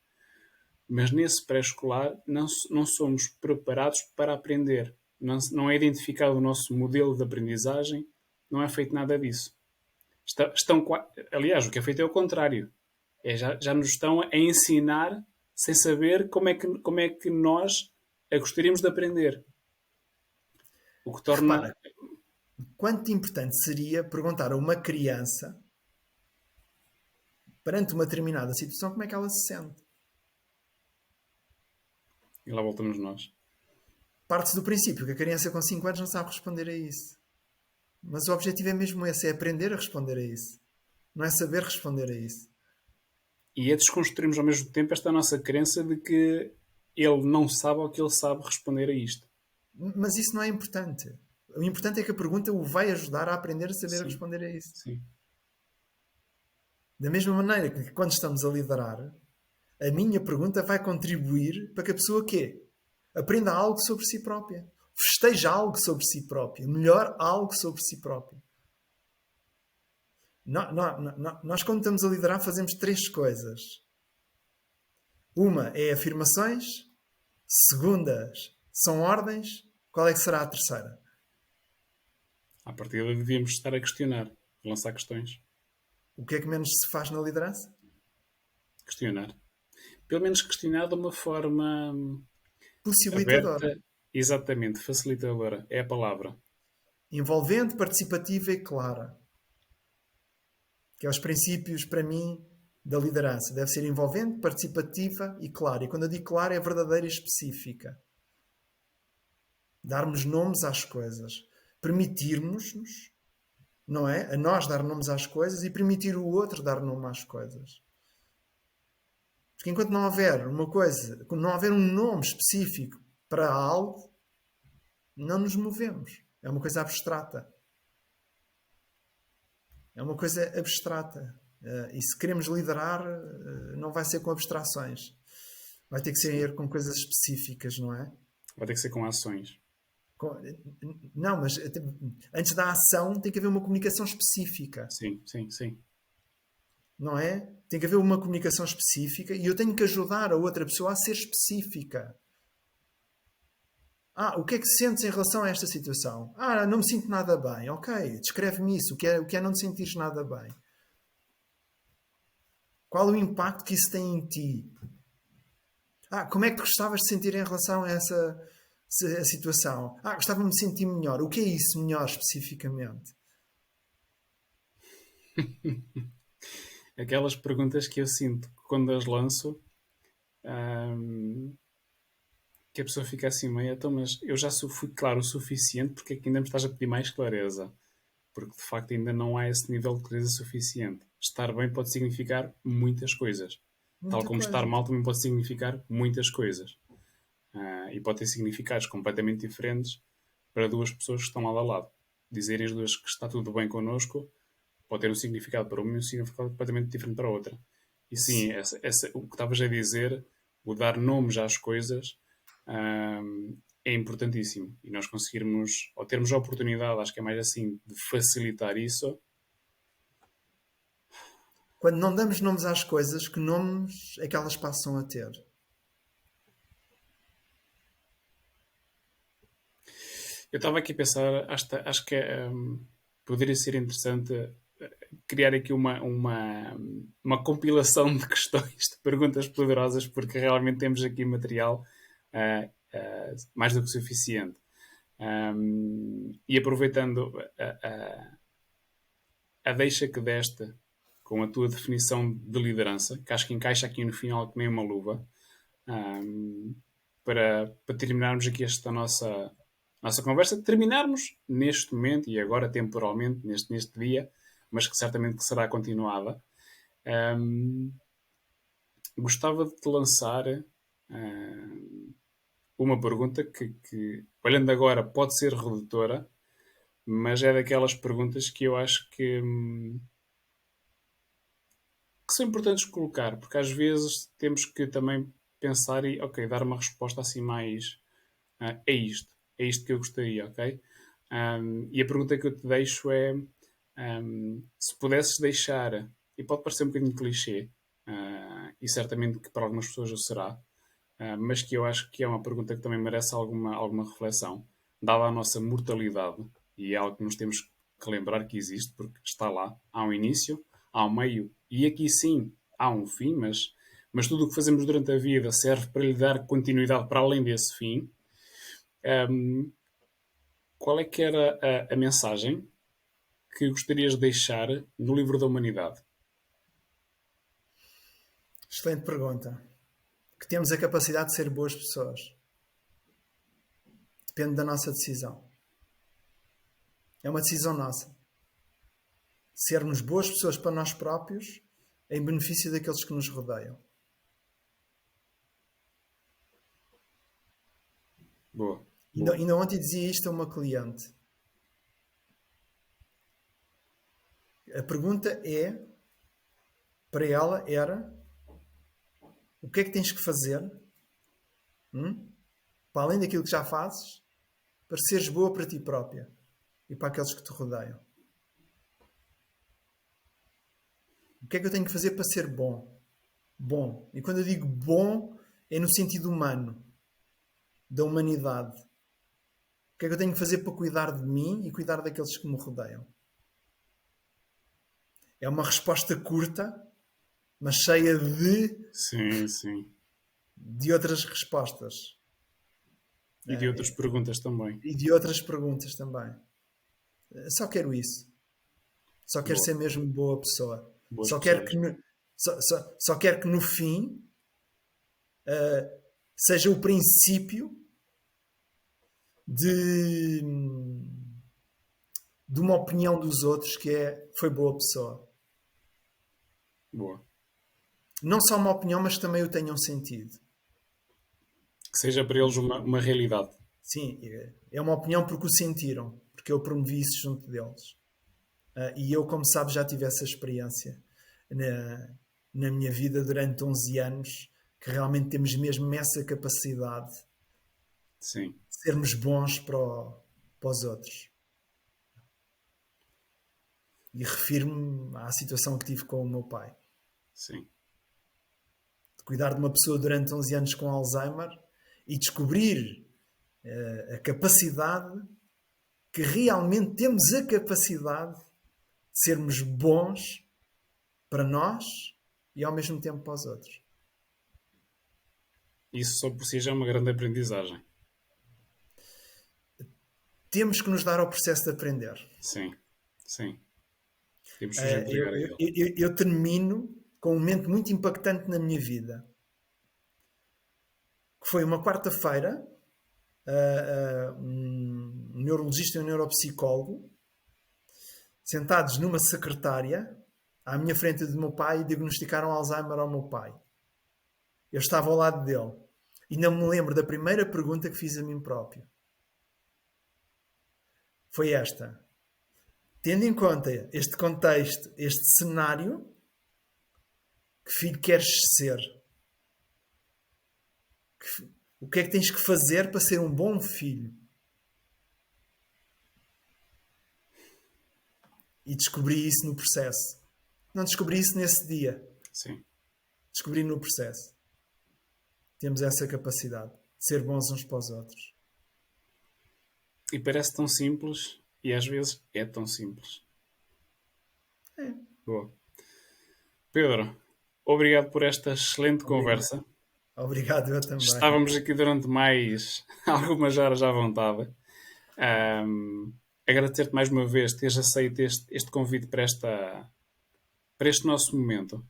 mas nesse pré-escolar não somos preparados para aprender. Não é identificado o nosso modelo de aprendizagem, não é feito nada disso. Aliás, o que é feito é o contrário. Já nos estão a ensinar sem saber como é que nós gostaríamos de aprender. O que torna. Repara, quanto importante seria perguntar a uma criança, perante uma determinada situação, como é que ela se sente. E lá voltamos nós. Parte-se do princípio que a criança com 5 anos não sabe responder a isso. Mas o objetivo é mesmo esse, é aprender a responder a isso. Não é saber responder a isso. E é desconstruirmos ao mesmo tempo esta nossa crença de que ele não sabe ou que ele sabe responder a isto. Mas isso não é importante. O importante é que a pergunta o vai ajudar a aprender a saber Sim. responder a isso. Sim. Da mesma maneira que quando estamos a liderar, a minha pergunta vai contribuir para que a pessoa quê? Aprenda algo sobre si própria. Festeja algo sobre si própria. Melhor algo sobre si própria. Nós, quando estamos a liderar, fazemos 3 coisas. Uma é afirmações. Segundas são ordens. Qual é que será a terceira? À partida devíamos estar a questionar, a lançar questões. O que é que menos se faz na liderança? Questionar. Pelo menos questionar de uma forma Possibilitadora. aberta. Exatamente, facilitadora. É a palavra. Envolvente, participativa e clara. Que é os princípios, para mim, da liderança. Deve ser envolvente, participativa e clara. E quando eu digo clara, é verdadeira e específica. Darmos nomes às coisas. Permitirmos-nos, não é? A nós dar nomes às coisas e permitir o outro dar nome às coisas. Porque enquanto não houver uma coisa, não houver um nome específico para algo, não nos movemos. É uma coisa abstrata. É uma coisa abstrata. E se queremos liderar, não vai ser com abstrações. Vai ter que ser com coisas específicas, não é? Vai ter que ser com ações. Não, mas antes da ação tem que haver uma comunicação específica. Sim, sim, sim. Não é? Tem que haver uma comunicação específica e eu tenho que ajudar a outra pessoa a ser específica. O que é que sentes em relação a esta situação? Não me sinto nada bem. Ok, descreve-me isso. O que é não te sentires nada bem? Qual o impacto que isso tem em ti? Como é que gostavas de sentir em relação a essa situação? Gostava-me de sentir melhor. O que é isso melhor especificamente? Aquelas perguntas que eu sinto quando as lanço, que a pessoa fica assim meio, então, mas eu já fui claro o suficiente, porque é que ainda me estás a pedir mais clareza? Porque de facto ainda não há esse nível de clareza suficiente. Estar bem pode significar muitas coisas. Tal como estar mal também pode significar muitas coisas. E pode ter significados completamente diferentes para duas pessoas que estão lado a lado. Dizerem as duas que está tudo bem connosco pode ter um significado para uma e um significado completamente diferente para a outra. E sim, o que estavas a dizer, o dar nomes às coisas, é importantíssimo. E nós conseguirmos, ou termos a oportunidade, acho que é mais assim, de facilitar isso. Quando não damos nomes às coisas, que nomes é que elas passam a ter? Eu estava aqui a pensar, acho que poderia ser interessante criar aqui uma compilação de questões, de perguntas poderosas, porque realmente temos aqui material mais do que suficiente. E aproveitando a deixa que deste com a tua definição de liderança, que acho que encaixa aqui no final que nem uma luva, para terminarmos aqui esta nossa nossa conversa, terminarmos neste momento e agora temporalmente, neste dia, mas que certamente que será continuada. Gostava de te lançar uma pergunta que, olhando agora, pode ser redutora, mas é daquelas perguntas que eu acho que são importantes colocar, porque às vezes temos que também pensar e, ok, dar uma resposta assim mais é isto que eu gostaria, ok? E a pergunta que eu te deixo é se pudesses deixar, e pode parecer um bocadinho clichê, e certamente que para algumas pessoas o será, mas que eu acho que é uma pergunta que também merece alguma reflexão, dada a nossa mortalidade, e é algo que nos temos que lembrar que existe, porque está lá, há um início, há um meio, e aqui sim há um fim, mas tudo o que fazemos durante a vida serve para lhe dar continuidade para além desse fim. Qual é que era a mensagem que gostarias de deixar no livro da humanidade? Excelente pergunta. Que temos a capacidade de ser boas pessoas. Depende da nossa decisão. É uma decisão nossa. Sermos boas pessoas para nós próprios em benefício daqueles que nos rodeiam. Boa. Ainda ontem dizia isto a uma cliente. A pergunta para ela era: o que é que tens que fazer, para além daquilo que já fazes, para seres boa para ti própria e para aqueles que te rodeiam? O que é que eu tenho que fazer para ser bom? Bom. E quando eu digo bom, é no sentido humano, da humanidade. O que é que eu tenho que fazer para cuidar de mim e cuidar daqueles que me rodeiam? É uma resposta curta, mas cheia Sim, sim. de outras respostas. E de outras perguntas também. E de outras perguntas também. Só quero isso. Só quero Boa. ser mesmo boa pessoa. Boas Só quero pessoas. só quero que no fim seja o princípio de uma opinião dos outros que foi boa pessoa. Boa. Não só uma opinião, mas também o tenham sentido. Que seja para eles uma realidade. Sim, é uma opinião porque o sentiram, porque eu promovi isso junto deles. E eu, como sabes, já tive essa experiência na minha vida durante 11 anos, que realmente temos mesmo essa capacidade Sim. de sermos bons para os outros. E refiro-me à situação que tive com o meu pai. Sim. De cuidar de uma pessoa durante 11 anos com Alzheimer e descobrir a capacidade, que realmente temos a capacidade de sermos bons para nós e ao mesmo tempo para os outros. Isso só por si já é uma grande aprendizagem. Temos que nos dar ao processo de aprender. Sim. Sim. Temos que nos entregar a ele. Eu termino com um momento muito impactante na minha vida. Que foi uma quarta-feira, um neurologista e um neuropsicólogo sentados numa secretária à minha frente do meu pai e diagnosticaram Alzheimer ao meu pai. Eu estava ao lado dele. E não me lembro da primeira pergunta que fiz a mim próprio. Foi esta. Tendo em conta este contexto, este cenário, que filho queres ser? O que é que tens que fazer para ser um bom filho? E descobri isso no processo. Não descobri isso nesse dia. Sim. Descobri no processo. Temos essa capacidade de ser bons uns para os outros. E parece tão simples, e às vezes é tão simples. É. Boa. Pedro, obrigado por esta excelente conversa. Obrigado, eu também. Estávamos aqui durante mais algumas horas à vontade. Agradecer-te mais uma vez teres aceito este convite para este nosso momento.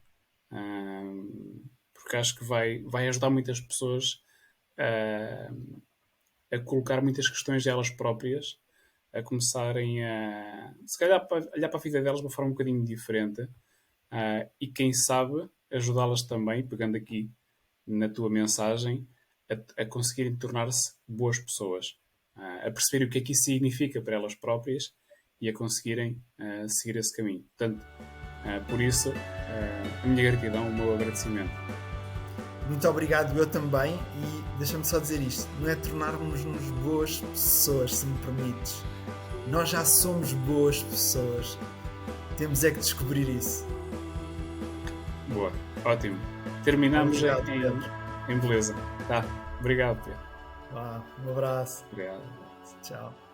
Porque acho que vai ajudar muitas pessoas a colocar muitas questões delas próprias, a começarem se calhar, olhar para a vida delas de uma forma um bocadinho diferente, e quem sabe ajudá-las também, pegando aqui na tua mensagem, a conseguirem tornar-se boas pessoas, a perceber o que é que isso significa para elas próprias e a conseguirem seguir esse caminho. Portanto, por isso, a minha gratidão, o meu agradecimento. Muito obrigado, eu também. E deixa-me só dizer isto: não é tornarmos-nos boas pessoas, se me permites. Nós já somos boas pessoas. Temos é que descobrir isso. Boa, ótimo. Terminamos Obrigado, em beleza. Tá, obrigado, Pedro. Um abraço. Obrigado. Tchau.